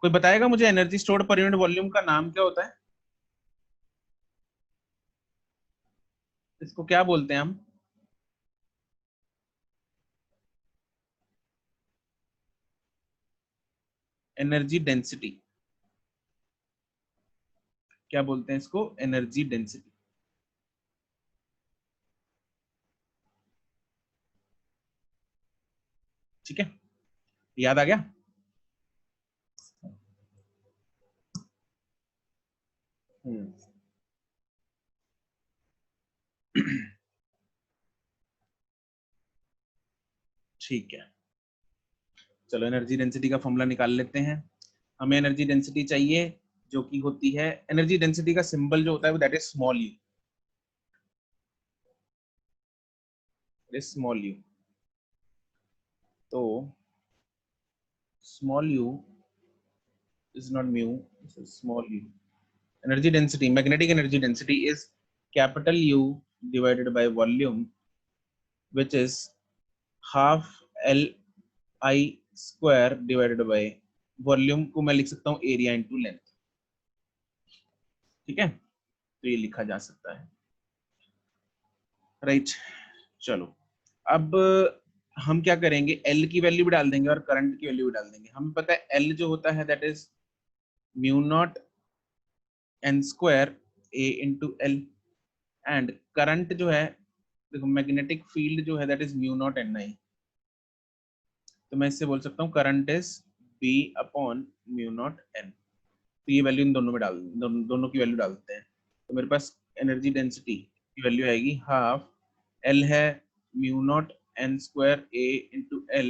कोई बताएगा मुझे energy stored per unit volume का नाम क्या होता है? इसको क्या बोलते हैं हम? Energy density. क्या बोलते हैं इसको? Energy density. ठीक है, याद आ गया? ठीक है, चलो एनर्जी डेंसिटी का फॉर्मूला निकाल लेते हैं। हमें एनर्जी डेंसिटी चाहिए जो कि होती है, एनर्जी डेंसिटी का सिंबल जो होता है वो that is small U, small U. तो small U is not mu, this is small u. Energy density, magnetic energy density is capital U divided by volume, which is half LI² divided by volume को मैं लिख सकता हूँ area into length. ठीक है, तो ये लिखा जा सकता है, राइट। चलो, अब हम क्या करेंगे, L की वैल्यू भी डाल देंगे और करंट की वैल्यू भी डाल देंगे। हमें पता है L जो होता है that is mu naught N² A into L, and current जो है, देखो मैग्नेटिक फील्ड जो है that is mu naught Ni। तो मैं इससे बोल सकता हूँ current is B upon mu naught N। तो ये वैल्यू इन दोनों में दोनों की वैल्यू डालते हैं, तो मेरे पास एनर्जी डेंसिटी की वैल्यू आएगी हाफ, L है mu not N² A into L,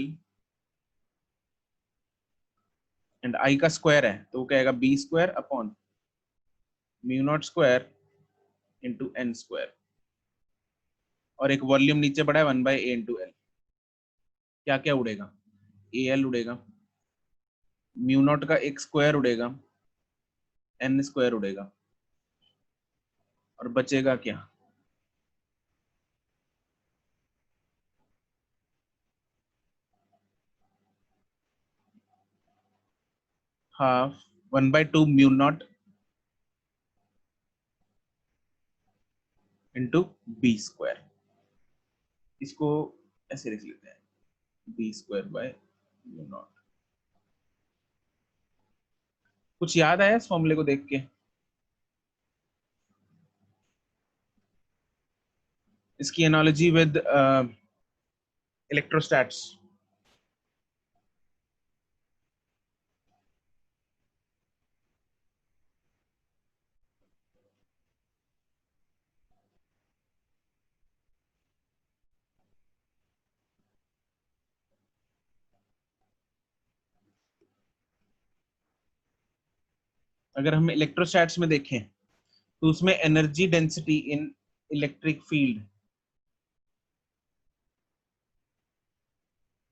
and I का स्क्वायर है तो वो क्या आएगा B² upon mu naught square into N²। और एक वॉल्यूम नीचे पड़ा है 1/A इंटू L। क्या क्या उड़ेगा? AL उड़ेगा, म्यू नॉट का एक स्क्वायर उड़ेगा, N² उड़ेगा, और बचेगा क्या? Half 1/2 mu naught into B square, इसको ऐसे लिख लेते हैं, B square by mu naught. कुछ याद आया इस फॉर्मूले को देख के? इसकी एनालॉजी विद इलेक्ट्रोस्टैट्स। अगर हम इलेक्ट्रोस्टैट्स में देखें तो उसमें energy density in electric field,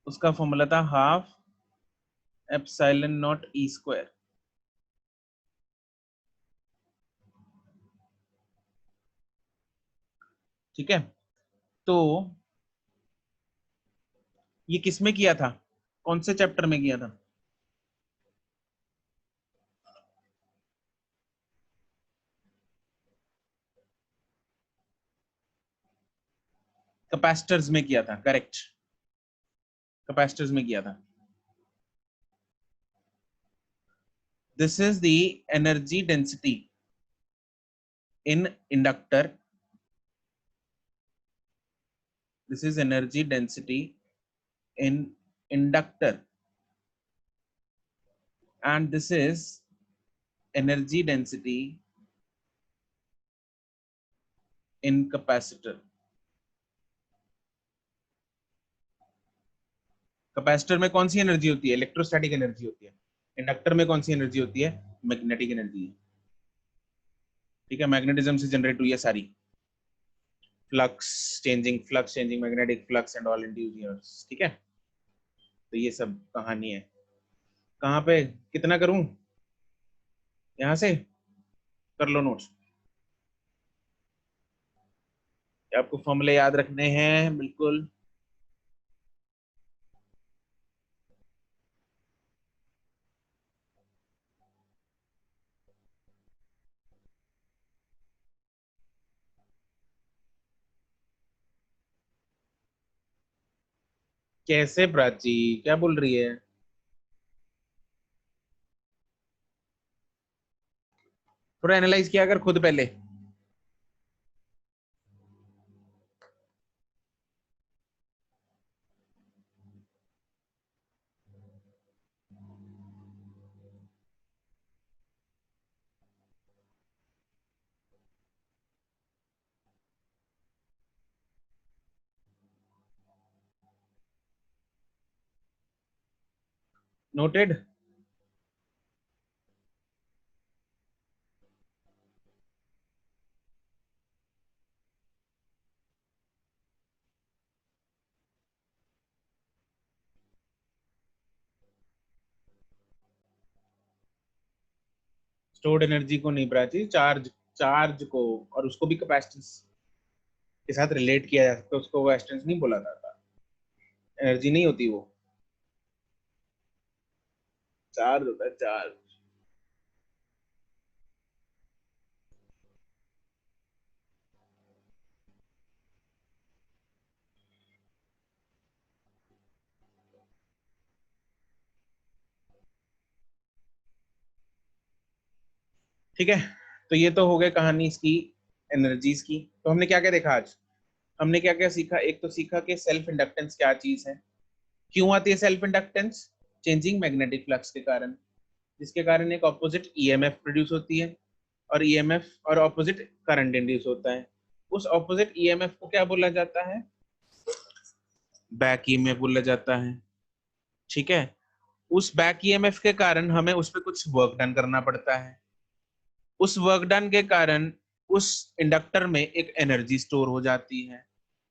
उसका फॉर्मूला था half epsilon not E square. ठीक है, तो ये किस में किया था, कौन से चैप्टर में किया था? कैपेसिटर्स में किया था, करेक्ट, कैपेसिटर्स में किया था। This is the energy density in inductor, this is energy density in inductor, and this is energy density in capacitor। Capacitor में कौन सी एनर्जी होती है? इलेक्ट्रोस्टैटिक एनर्जी होती है। इंडक्टर में कौन सी एनर्जी होती है? Magnetic energy. ठीक है, मैग्नेटिज्म से जनरेट हुई है सारी, flux changing magnetic flux and all induce. ठीक है, तो ये सब कहानी है। कहाँ पे कितना करूं? यहां से कर लो नोट्स, आपको फॉर्मूले याद रखने हैं बिल्कुल। कैसे प्राची, क्या बोल रही है? थोड़ा एनालाइज किया कर खुद पहले। नोटेड। स्टोर्ड एनर्जी को नहीं प्राची, चार्ज, चार्ज को, और उसको भी कैपेसिटेंस के साथ रिलेट किया जा सकता है, उसको वो एस्टेंस नहीं बोला जाता, एनर्जी नहीं होती वो, चार्ज होता है, चार्ज। ठीक है, तो ये तो हो गई कहानी इसकी, एनर्जीज की। तो हमने क्या क्या देखा आज? हमने क्या क्या सीखा? एक तो सीखा कि सेल्फ इंडक्टेंस क्या चीज है, क्यों आती है self inductance? Changing magnetic flux के कारण, जिसके कारण एक ऑपोजिट ईएमएफ प्रोड्यूस होती है, और ईएमएफ और ऑपोजिट करंट इंड्यूस होता है। उस ऑपोजिट ईएमएफ को क्या बोला जाता है? बैक ईएमएफ बोला जाता है। ठीक है, उस बैक ईएमएफ के कारण हमें उस पर कुछ वर्क डन करना पड़ता है। उस वर्क डन के कारण उस इंडक्टर में एक एनर्जी स्टोर हो जाती है,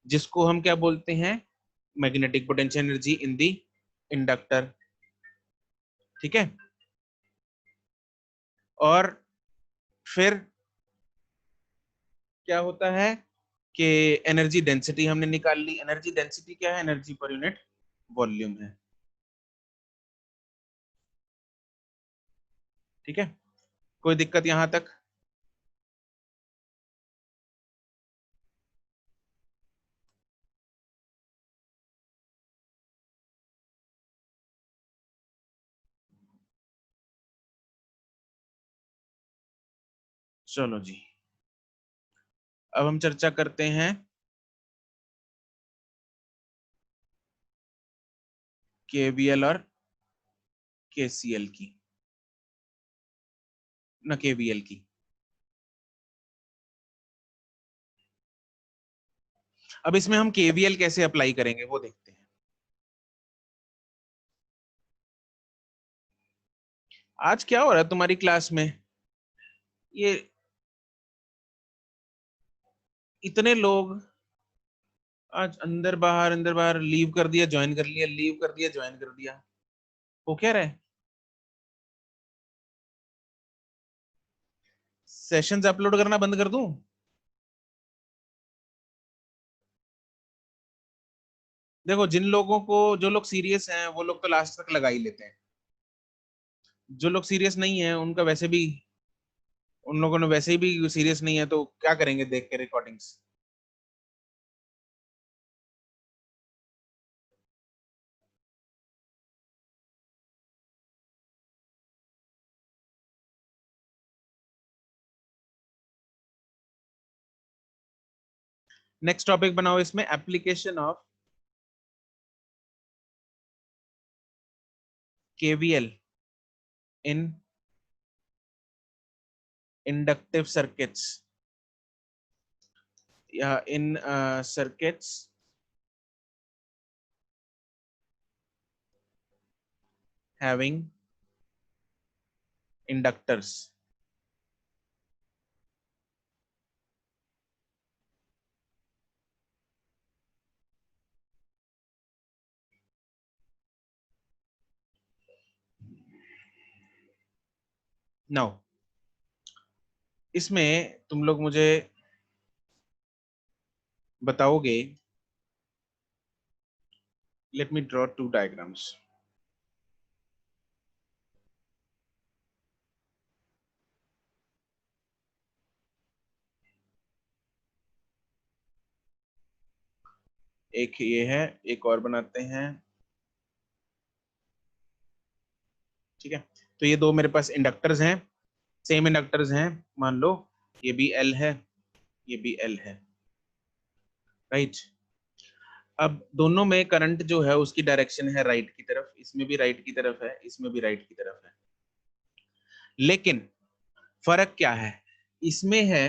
जिसको हम क्या बोलते हैं? Magnetic potential energy in the inductor. ठीक है, और फिर क्या होता है कि एनर्जी डेंसिटी हमने निकाल ली। एनर्जी डेंसिटी क्या है? एनर्जी पर यूनिट वॉल्यूम है। ठीक है, कोई दिक्कत यहां तक? चलो जी, अब हम चर्चा करते हैं केवीएल और केसीएल की, ना केवीएल की। अब इसमें हम केवीएल कैसे अप्लाई करेंगे वो देखते हैं। आज क्या हो रहा है तुम्हारी क्लास में? ये इतने लोग आज अंदर बाहर लीव कर दिया, ज्वाइन कर लिया, लीव कर दिया, ज्वाइन कर दिया, वो क्या रहा है? सेशंस अपलोड करना बंद कर दूं? देखो, जिन लोगों को, जो लोग सीरियस हैं वो लोग तो लास्ट तक लगा ही लेते हैं। जो लोग सीरियस नहीं है उनका वैसे भी, उन लोगों ने वैसे ही भी सीरियस नहीं है तो क्या करेंगे देख के रिकॉर्डिंग्स। नेक्स्ट टॉपिक बनाओ इसमें, application of KVL in inductive circuits या इन सर्किट्स having inductors. Now, इसमें तुम लोग मुझे बताओगे, let me draw two diagrams. एक ये है, एक और बनाते हैं, ठीक है। तो ये दो मेरे पास इंडक्टर्स हैं, सेम इंडक्टर्स हैं, मान लो ये भी एल है, ये भी एल है, राइट। अब दोनों में करंट जो है उसकी डायरेक्शन है राइट की तरफ, इसमें भी राइट की तरफ है, इसमें भी राइट की तरफ है। लेकिन फर्क क्या है? इसमें है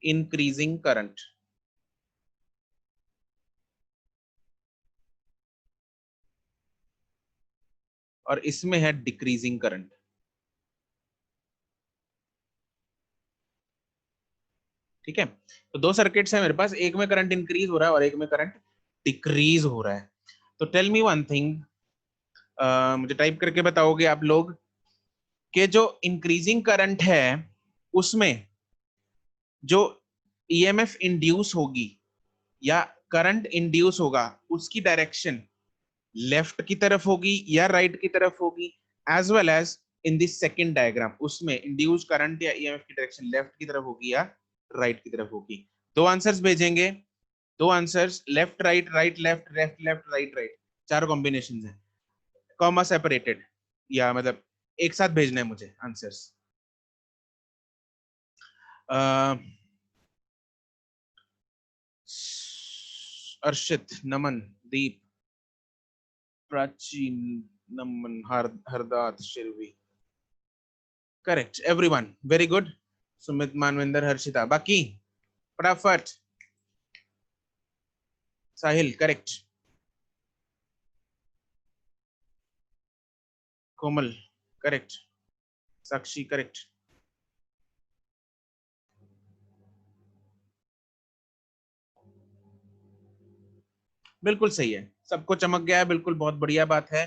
इंक्रीजिंग करंट और इसमें है डिक्रीजिंग करंट। ठीक है, तो दो सर्किट्स है मेरे पास, एक में करंट इंक्रीज हो रहा है और एक में करंट डिक्रीज हो रहा है। तो टेल मी वन थिंग, मुझे टाइप करके बताओगे आप लोग कि जो इंक्रीजिंग करंट है उसमें जो ईएमएफ इंड्यूस होगी या करंट इंड्यूस होगा उसकी डायरेक्शन लेफ्ट की तरफ होगी या राइट की तरफ होगी, as well as in this second diagram उसमें इंड्यूस करंट या ईएमएफ की डायरेक्शन लेफ्ट की तरफ होगी या राइट की तरफ होगी। दो आंसर्स भेजेंगे, दो answers, left right, right left, left left, right right, चार कॉम्बिनेशन है, कॉमा सेपरेटेड, या मतलब एक साथ भेजना है मुझे answers. Arshit, Naman, Deep, Prachi, Naman, Hardat, Shirvi, correct everyone, very good. Sumit, Manvinder, Harshita, बाकी फटाफट। Sahil correct, Komal correct, Sakshi correct, बिल्कुल सही है, सबको चमक गया है, बिल्कुल बहुत बढ़िया बात है।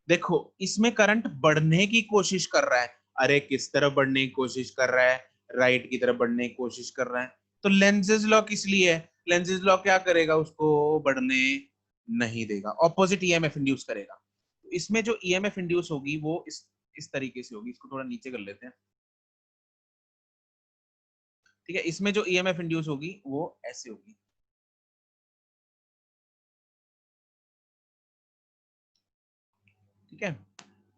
देखो, इसमें करंट बढ़ने की कोशिश कर रहा है, अरे किस तरफ बढ़ने की कोशिश कर रहा है? राइट की तरफ बढ़ने की कोशिश कर रहा है। तो लेंजेस लॉ किस लिए है? लेंजेस लॉ क्या करेगा? उसको बढ़ने नहीं देगा, ऑपोजिट ईएमएफ इंड्यूस करेगा। तो इसमें जो ईएमएफ इंड्यूस होगी वो इस तरीके से होगी, इसको थोड़ा नीचे कर लेते हैं, ठीक है। इसमें जो ईएमएफ इंड्यूस होगी वो ऐसे होगी, ठीक है,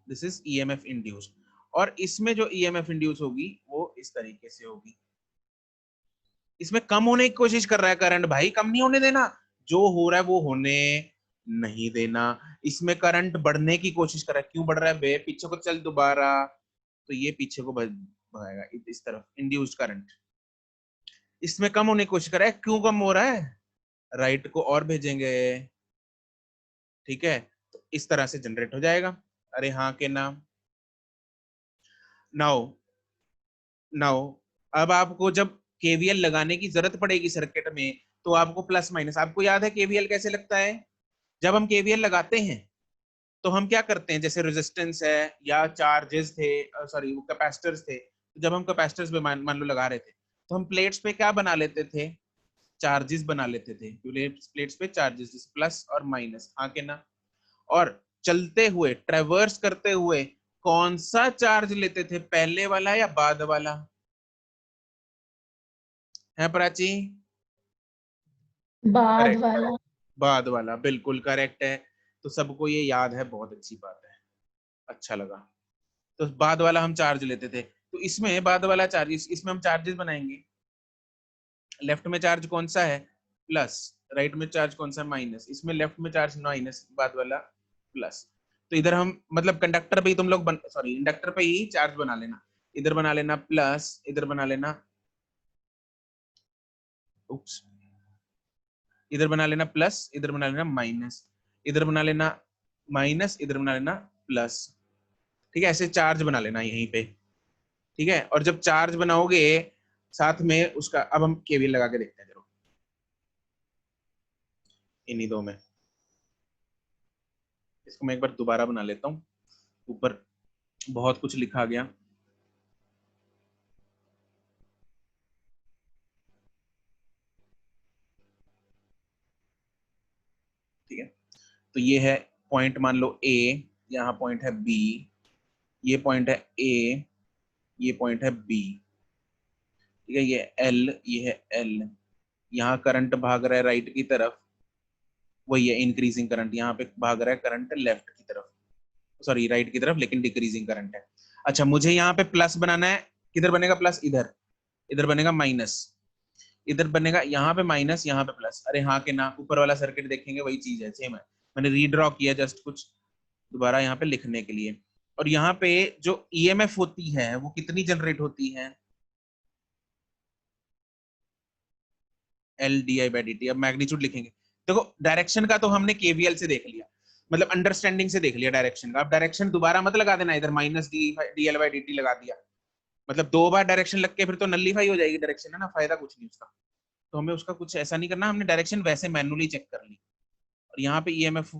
दिस इज ईएमएफ इंड्यूस। और इसमें जो ईएमएफ इंड्यूस होगी वो इस तरीके से होगी। इसमें कम होने की कोशिश कर रहा है करंट, भाई कम नहीं होने देना, जो हो रहा है वो होने नहीं देना। इसमें करंट बढ़ने की कोशिश कर रहा है, क्यों बढ़ रहा है बे, पीछे को चल दोबारा, तो ये पीछे को भगाएगा इस तरफ, इंड्यूस्ड करंट। इसमें कम होने की कोशिश कर रहा है, क्यों कम हो रहा है, राइट को और भेजेंगे, ठीक है, तो इस तरह से जनरेट हो जाएगा। अरे हाँ के ना। नाउ नाउ अब आपको जब केवीएल लगाने की जरूरत पड़ेगी सर्किट में, तो आपको प्लस माइनस, आपको याद है केवीएल कैसे लगता है? जब हम केवीएल लगाते हैं तो हम क्या करते हैं, जैसे रेजिस्टेंस है या चार्जेस थे, सॉरी वो कैपेसिटर्स थे, तो जब हम कैपेसिटर्स पे मान लो लगा रहे थे, तो हम प्लेट्स पे क्या बना लेते थे, चार्जेस बना लेते थे, प्लेट्स पे चार्जेस प्लस और माइनस, हाँ के ना। और चलते हुए ट्रेवर्स करते हुए कौन सा चार्ज लेते थे, पहले वाला या बाद वाला, है प्राची? बाद करेक्ट, वाला। बाद वाला, बिल्कुल करेक्ट है। तो सबको ये याद है, बहुत अच्छी बात है, अच्छा लगा। तो बाद वाला हम चार्ज लेते थे, तो इसमें बाद वाला चार्ज, इसमें हम चार्जेस बनाएंगे। लेफ्ट में चार्ज कौन सा है, प्लस, राइट में चार्ज कौन सा, माइनस, इसमें लेफ्ट में चार्ज माइनस, बाद वाला प्लस। तो इधर हम मतलब कंडक्टर पे ही तुम लोग सॉरी इंडक्टर पे ही चार्ज बना लेना, इधर बना लेना प्लस, इधर बना लेना, उप्स, इधर बना लेना प्लस, इधर बना लेना माइनस, इधर बना लेना माइनस, इधर बना लेना प्लस, ठीक है, ऐसे चार्ज बना लेना यहीं पे, ठीक है। और जब चार्ज बनाओगे साथ में उसका, अब हम केवीएल लगा के देखते हैं, जरूर इन्हीं दो में, इसको मैं एक बार दोबारा बना लेता हूँ, ऊपर बहुत कुछ लिखा गया। ठीक है, तो ये है पॉइंट, मान लो ए, यहाँ पॉइंट है बी, ये पॉइंट है ए, ये पॉइंट है बी, ठीक है, ये एल, ये है एल, यहाँ करंट भाग रहा है राइट की तरफ, वही है इंक्रीजिंग करंट, यहाँ पे भाग रहा है करंट लेफ्ट की तरफ, सॉरी राइट की तरफ, लेकिन डिक्रीजिंग करंट है। अच्छा मुझे यहाँ पे प्लस बनाना है, किधर बनेगा प्लस, इधर, इधर बनेगा माइनस, इधर बनेगा यहाँ पे माइनस, यहाँ पे प्लस। अरे हाँ के ना, ऊपर वाला सर्किट देखेंगे वही चीज है, सेम है, मैंने रीड्रॉ किया जस्ट कुछ दोबारा यहाँ पे लिखने के लिए। और यहाँ पे जो ईएमएफ होती है वो कितनी जनरेट होती है, L D I by D T. अब मैग्नीट्यूड लिखेंगे, देखो डायरेक्शन का तो हमने केवीएल से देख लिया, मतलब अंडरस्टैंडिंग से देख लिया डायरेक्शन का। अब डायरेक्शन दोबारा मत लगा देना, इधर minus D L by D T लगा दिया, मतलब दो बार डायरेक्शन लग के फिर तो नल्लीफाई हो जाएगी डायरेक्शन, है ना, फायदा कुछ नहीं उसका। तो हमें उसका कुछ ऐसा नहीं करना, हमने डायरेक्शन वैसे मैनुअली चेक कर ली। और यहाँ पे EMF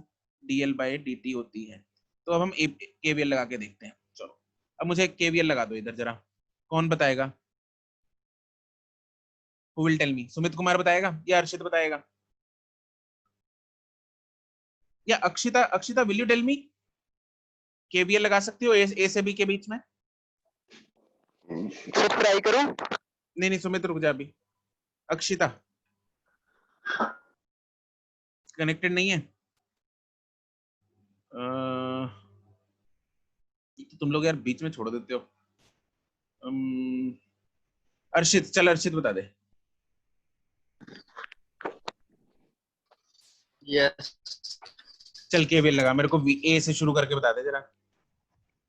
D L by D T होती है, तो अब हम केवीएल लगा के देखते हैं। चलो अब मुझे केवीएल लगा दो इधर जरा, कौन बताएगा, who will tell me, Sumit Kumar बताएगा या अर्षित बताएगा या Akshita, Akshita will you tell me, KVL लगा सकती हो ए से बी के बीच में? तो ट्राई करूं? नहीं नहीं सुमित रुक जा अभी, अक्षिता कनेक्टेड नहीं है। तो तुम लोग यार बीच में छोड़ देते हो। अर्षित, चल अर्षित बता दे। यस चल केवीएल लगा, मेरे को ए से शुरू करके बता दे जरा,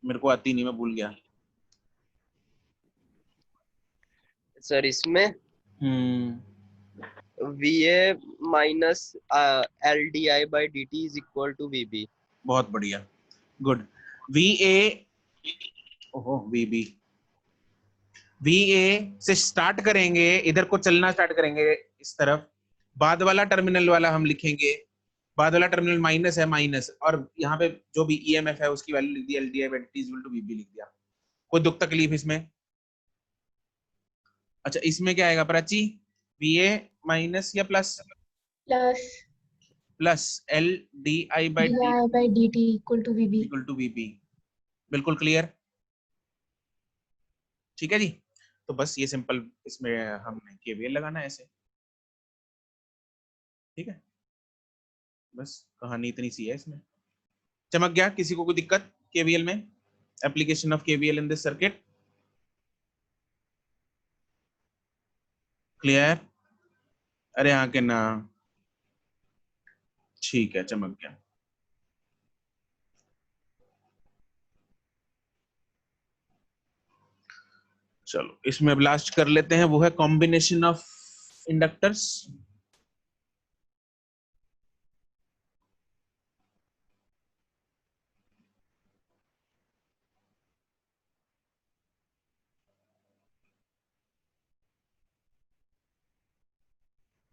मेरे को आती नहीं, मैं भूल गया। सर, इसमें VA minus LDI/dt is equal to VB। बहुत बढ़िया, गुड। VA, ओहो VB, VA से स्टार्ट करेंगे, इधर को चलना स्टार्ट करेंगे इस तरफ, बाद वाला टर्मिनल वाला हम लिखेंगे, बाद वाला टर्मिनल माइनस है, माइनस, और यहाँ पे जो भी ईएमएफ है उसकी वैल्यू लिख दी, LDI/dt is equal to VB लिख दिया। कोई दुख तकलीफ इसमें? अच्छा इसमें क्या आएगा प्राची, VA माइनस या plus, plus plus LDI/dt di/dt equal to VB। Equal to VB, बिल्कुल क्लियर, ठीक है जी। तो बस ये सिंपल, इसमें हमने केवीएल लगाना है ऐसे, ठीक है, बस कहानी इतनी सी है इसमें। चमक गया? किसी को कोई दिक्कत केवीएल में, application of KVL in this circuit? Clear? अरे आके ना, ठीक है, चमक गया। चलो इसमें अब लास्ट कर लेते हैं, वो है combination of inductors.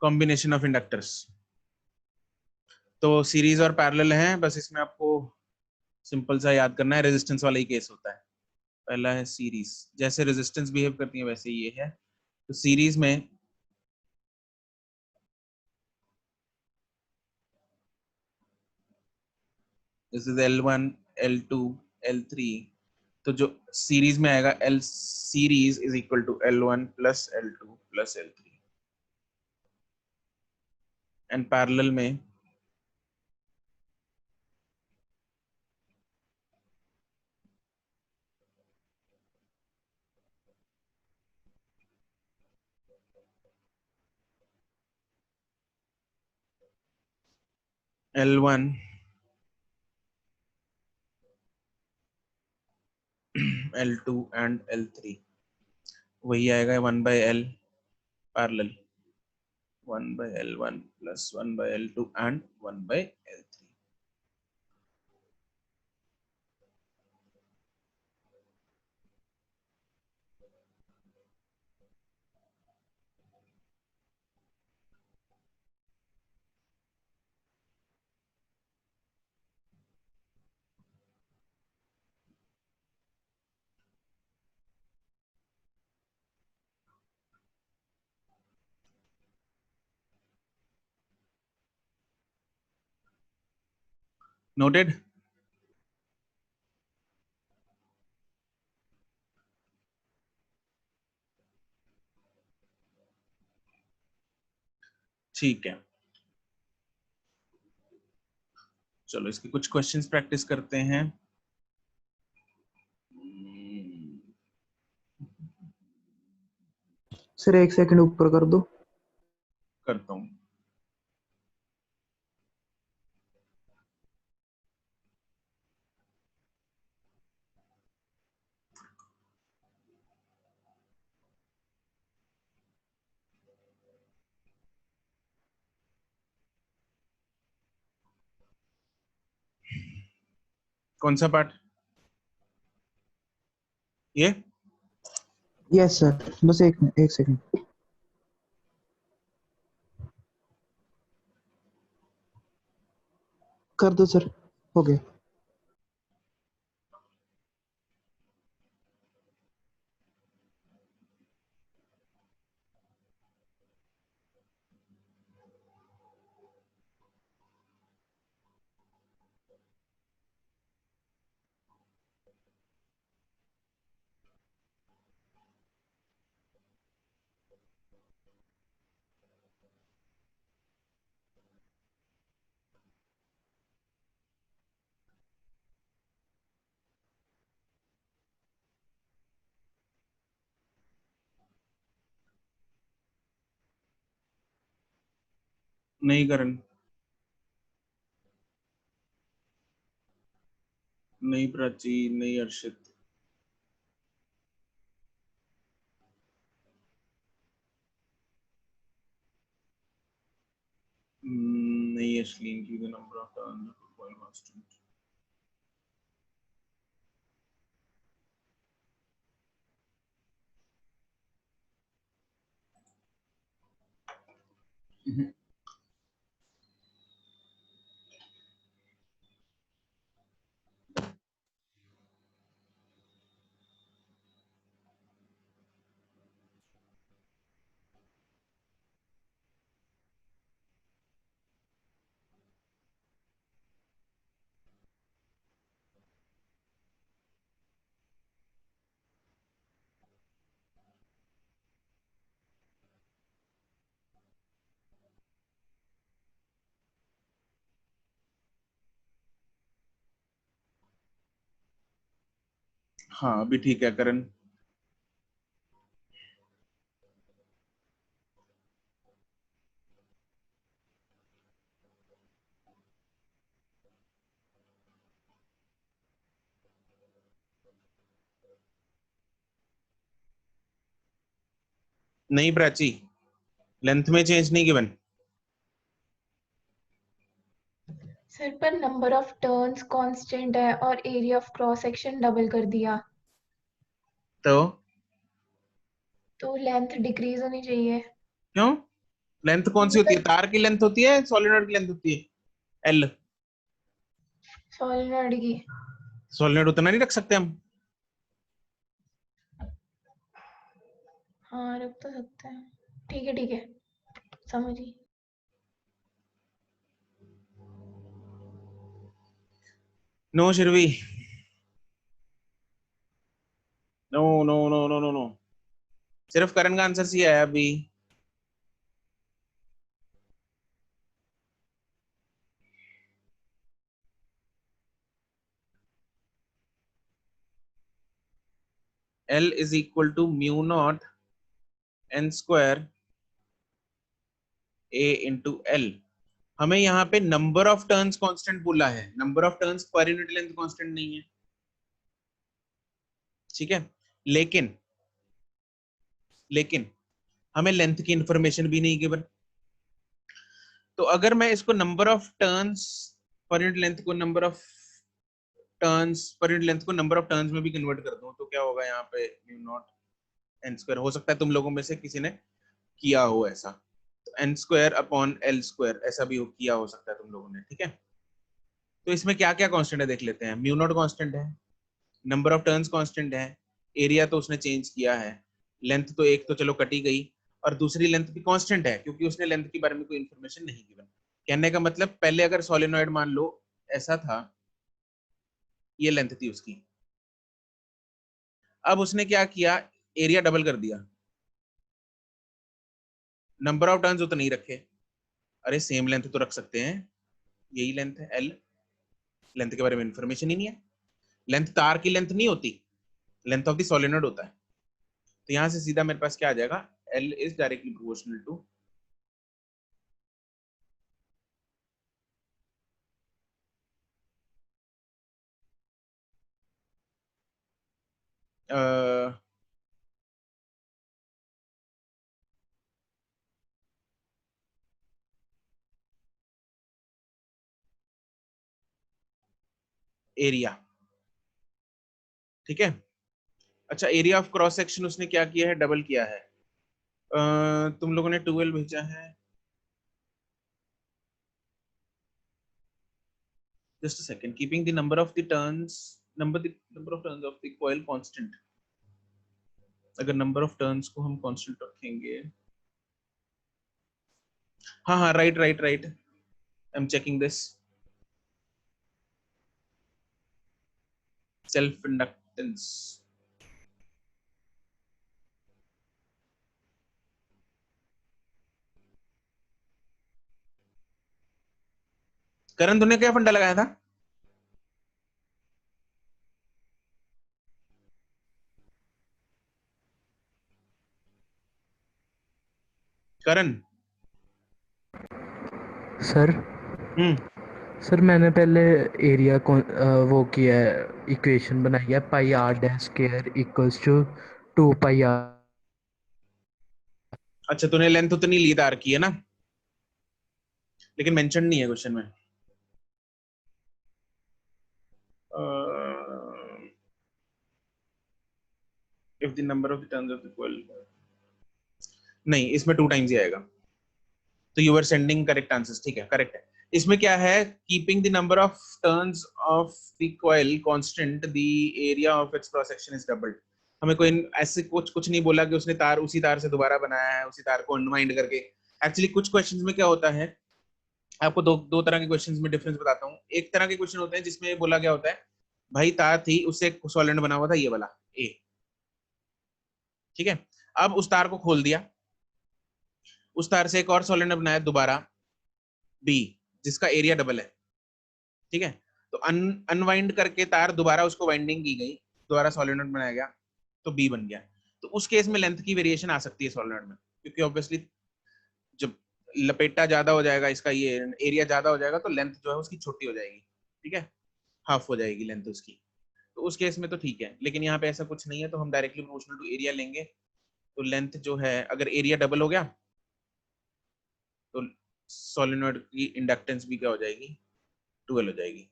Combination of inductors तो सीरीज और पैरेलल हैं, बस इसमें आपको सिंपल सा याद करना है, रेजिस्टेंस वाला ही केस होता है। पहला है सीरीज, जैसे रेजिस्टेंस बिहेव करती है वैसे ये है। तो सीरीज में this is L1 L2 L3, तो जो सीरीज में आएगा L series is equal to L1 plus L2 plus L3, and parallel में L1 L2 एंड L3, वही आएगा 1/L parallel, 1/L1 plus 1/L2 and 1/L3। Noted? ठीक है, चलो इसके कुछ क्वेश्चंस प्रैक्टिस करते हैं। सर 1 सेकंड ऊपर कर दो। करता हूँ। कौन सा पार्ट? ये यस सर, बस 1 सेकंड। कर दो सर, हो गया। नहीं करण, नहीं प्राची, नहीं अर्षित, नहीं अश्लीन की नंबर ऑफ टर्न 2 कांस्टेंट। हाँ अभी ठीक है करण। नहीं प्राची, लेंथ में चेंज नहीं गिवन। सर पर नंबर ऑफ टर्न्स कांस्टेंट है और area of cross section double कर दिया, तो लेंथ डिक्रीज होनी चाहिए। क्यों? लेंथ कौन सी होती है? तार की लेंथ होती है, सॉलिनॉइड की लेंथ होती है? एल। सॉलिनॉइड की। सॉलिनॉइड उतना नहीं रख सकते हम? हाँ रख तो सकते हैं, ठीक है समझी। No Shirvi, no no no no no no, सिर्फ करण का आंसर सी है अभी। L is equal to mu not N square A into L. हमें यहाँ पे नंबर ऑफ टर्न्स कांस्टेंट बोला है, नंबर ऑफ टर्न्स पर यूनिट लेंथ कांस्टेंट नहीं है, ठीक है। लेकिन लेकिन हमें लेंथ की इंफॉर्मेशन भी नहीं गिवन। तो अगर मैं इसको नंबर ऑफ टर्न्स पर यूनिट लेंथ को नंबर ऑफ टर्न्स पर यूनिट लेंथ को नंबर ऑफ टर्न्स में भी कन्वर्ट कर दूं तो क्या होगा? यहाँ पे म्यू नॉट एन स्क्वायर, हो सकता है तुम लोगों में से किसी ने किया हो ऐसा, तो N square upon L square ऐसा भी किया हो सकता है तुम लोगों ने, ठीक है। तो इसमें क्या क्या कांस्टेंट है देख लेते हैं। म्यू नॉट कांस्टेंट है, नंबर ऑफ टर्न्स कांस्टेंट है, एरिया तो उसने चेंज किया है, लेंथ तो एक तो चलो कटी गई, और दूसरी लेंथ भी कांस्टेंट है क्योंकि उसने लेंथ के बारे में कोई इन्फॉर्मेशन नहीं गिवन। कहने का मतलब पहले अगर सोलेनॉइड मान लो ऐसा था, ये लेंथ थी उसकी, अब उसने क्या किया, एरिया डबल कर दिया, नंबर ऑफ टर्न्स तो नहीं रखे। अरे सेम लेंथ तो रख सकते हैं, यही लेंथ है एल, लेंथ के बारे में इंफॉर्मेशन ही नहीं है। लेंथ तार की लेंथ नहीं होती, लेंथ ऑफ द सोलेनॉइड होता है। तो यहां से सीधा मेरे पास क्या आ जाएगा, L is directly proportional to area, ठीक है। अच्छा, एरिया ऑफ क्रॉस सेक्शन उसने क्या किया है, डबल किया है। तुम लोगों ने 12 भेजा है, just a second, keeping the number of the turns, number of turns of the coil constant। अगर नंबर ऑफ टर्न्स को हम कांस्टेंट रखेंगे, हाँ हाँ right right right, I am checking this, self inductance. Karan तूने क्या फंडा लगाया था? करण। सर हम्म, सर मैंने पहले एरिया वो किया है, इक्वेशन बनाई है, pi R dash square equals to 2 pi R. अच्छा तूने लेंथ उतनी ली तार की है ना, लेकिन मेंशन नहीं है क्वेश्चन में। If the number of the turns of the coil, नहीं इसमें 2 टाइम्स ही आएगा। तो you are sending correct answers, ठीक है करेक्ट है। इसमें क्या है, keeping the number of turns of the coil constant, the area of its cross section is doubled. हमें कोई ऐसे कुछ कुछ नहीं बोला कि उसने तार उसी तार से दोबारा बनाया है, उसी तार को अनवाइंड करके। एक्चुअली कुछ क्वेश्चंस में क्या होता है, आपको दो दो तरह के क्वेश्चंस में डिफरेंस बताता हूँ। एक तरह के क्वेश्चन होते हैं जिसमें बोला गया होता है भाई तार थी, उससे एक सॉलिड बना हुआ था ये वाला ए, ठीक है। अब उस तार को खोल दिया, उस तार से एक और सॉलिड बनाया दोबारा बी, जिसका एरिया डबल है, ठीक है। तो अनवाइंड करके तार दोबारा उसको वाइंडिंग की गई, दोबारा सॉलिनॉइड बनाया गया, तो बी बन गया। तो उस केस में लेंथ की वेरिएशन आ सकती है सॉलिनॉइड में, क्योंकि ऑब्वियसली जब लपेटा ज्यादा हो जाएगा, इसका ये एरिया ज्यादा हो जाएगा, तो लेंथ जो है उसकी छोटी हो जाएगी, ठीक है, हाफ हो जाएगी लेंथ उसकी। तो उस केस में तो ठीक है, लेकिन यहाँ पे ऐसा कुछ नहीं है, तो हम डायरेक्टली प्रोपोर्शनल टू एरिया लेंगे। तो लेंथ जो है, अगर एरिया डबल हो गया तो सोलेनोइड की इंडक्टेंस भी क्या हो जाएगी, 12 हो जाएगी।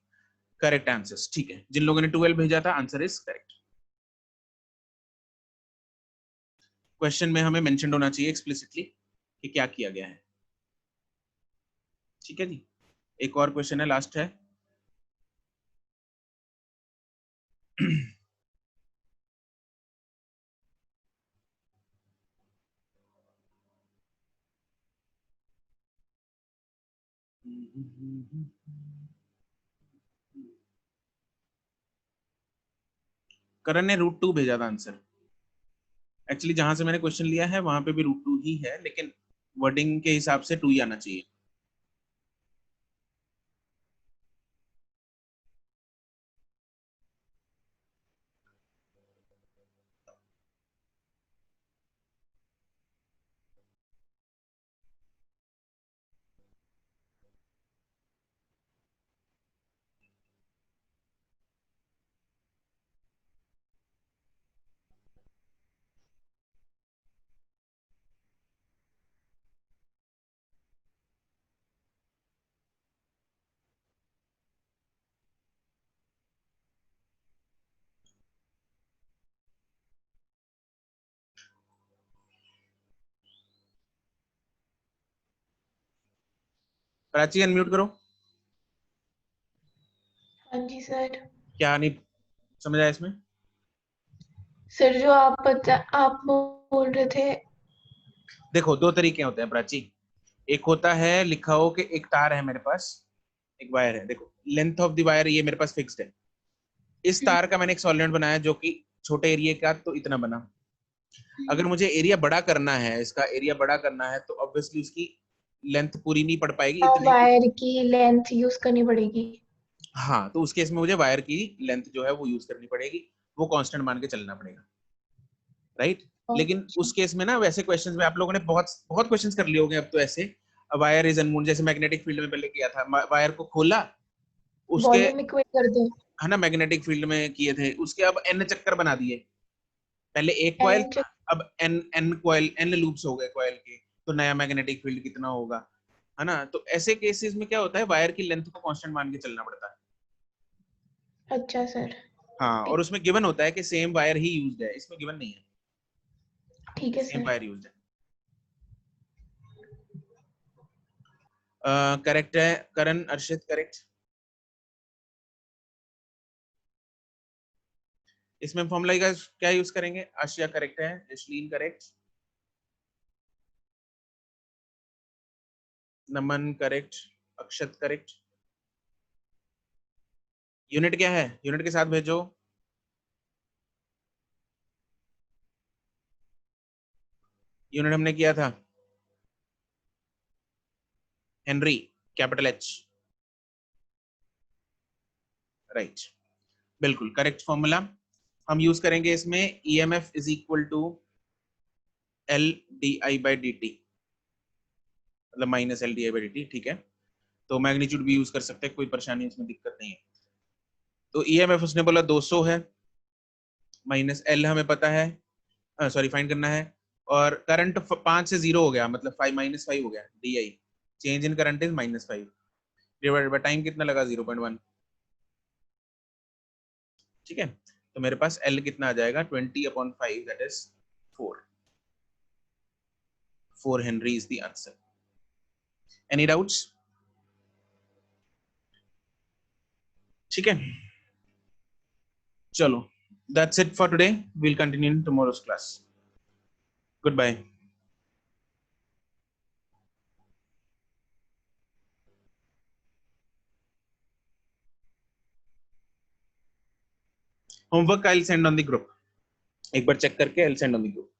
करेक्ट आंसर्स, ठीक है। जिन लोगों ने 12 भेजा था, आंसर इज करेक्ट। क्वेश्चन में हमें मेंशन होना चाहिए एक्सप्लिसिटली कि क्या किया गया है। ठीक है जी। एक और क्वेश्चन है, लास्ट है। करण ने √2 भेजा था आंसर। एक्चुअली जहां से मैंने क्वेश्चन लिया है वहां पे भी √2 ही है, लेकिन वर्डिंग के हिसाब से 2 ही आना चाहिए। प्राची अनम्यूट करो। हाँ जी सर। क्या नहीं समझ आया इसमें? सर जो आप बोल रहे थे। देखो, दो तरीके होते हैं प्राची। एक होता है लिखा हो कि एक तार है मेरे पास, एक वायर है। देखो, लेंथ ऑफ द वायर ये मेरे पास फिक्स्ड है। इस तार का मैंने एक सॉलिनॉइड बनाया जो कि छोटे एरिया का, तो इतना बना। अगर मुझे एरिया बड़ा करना है, इसका एरिया बड़ा करना है, तो ऑब्वियसली उसकी लेंथ पूरी नहीं पड़ पाएगी, इतनी। वायर की लेंथ यूज करनी पड़ेगी। हाँ, तो उस केस में मुझे वायर की लेंथ जो है वो यूज करनी पड़ेगी, वो कांस्टेंट मान के चलना पड़ेगा, राइट। लेकिन उस केस में ना, वैसे क्वेश्चंस में आप लोगों ने बहुत बहुत क्वेश्चंस कर लिए होंगे अब तो। ऐसे वायर इज अनमूव, जैसे मैग्नेटिक फील्ड में पहले किया था, वायर को खोला, उसके, वॉल्यूम इक्वेट कर दो। है ना, मैग्नेटिक फील्ड में किए थे, उसके अब एन चक्कर बना दिए। पहले एक कॉइल, एन अब N N coil, N loops हो गए कॉइल के, तो नया मैग्नेटिक फील्ड कितना होगा, है ना। तो ऐसे केसेस में क्या होता है, वायर की लेंथ को कांस्टेंट मान के चलना पड़ता है। अच्छा सर। हाँ, और उसमें गिवन होता है कि सेम वायर ही यूज्ड है, इसमें गिवन नहीं है ठीक कि है सेम सर। वायर यूज्ड है। करेक्ट है करण, अर्षित करेक्ट। इसमें फॉर्मूला का क्या यूज करेंगे? आशिया करेक्ट है, जसलीन करेक्ट, नमन करेक्ट, अक्षत करेक्ट। यूनिट क्या है? यूनिट के साथ भेजो। यूनिट हमने किया था हेनरी, कैपिटल एच, राइट, बिल्कुल करेक्ट फॉर्मूला। हम यूज करेंगे इसमें EMF is equal to L D I by D T, मतलब minus L D I by D T, ठीक है। तो मैग्नीट्यूड भी यूज कर सकते हैं, कोई परेशानी इसमें दिक्कत नहीं है। तो ईएमएफ उसने बोला 200 है, माइनस एल हमें पता है, सॉरी फाइंड करना है। और करंट 5 से 0 हो गया, मतलब 5 -5 हो गया, D I change in current is -5 divided by time कितना लगा, 0.1, ठीक है। तो मेरे पास एल कितना आ जाएगा, 20/5, that is 4 henry is the answer. Any doubts? ठीक है, चलो, that's it for today, will continue in tomorrow's class. Goodbye. Homework I will send on the group, एक बार चेक करके I will send on the group.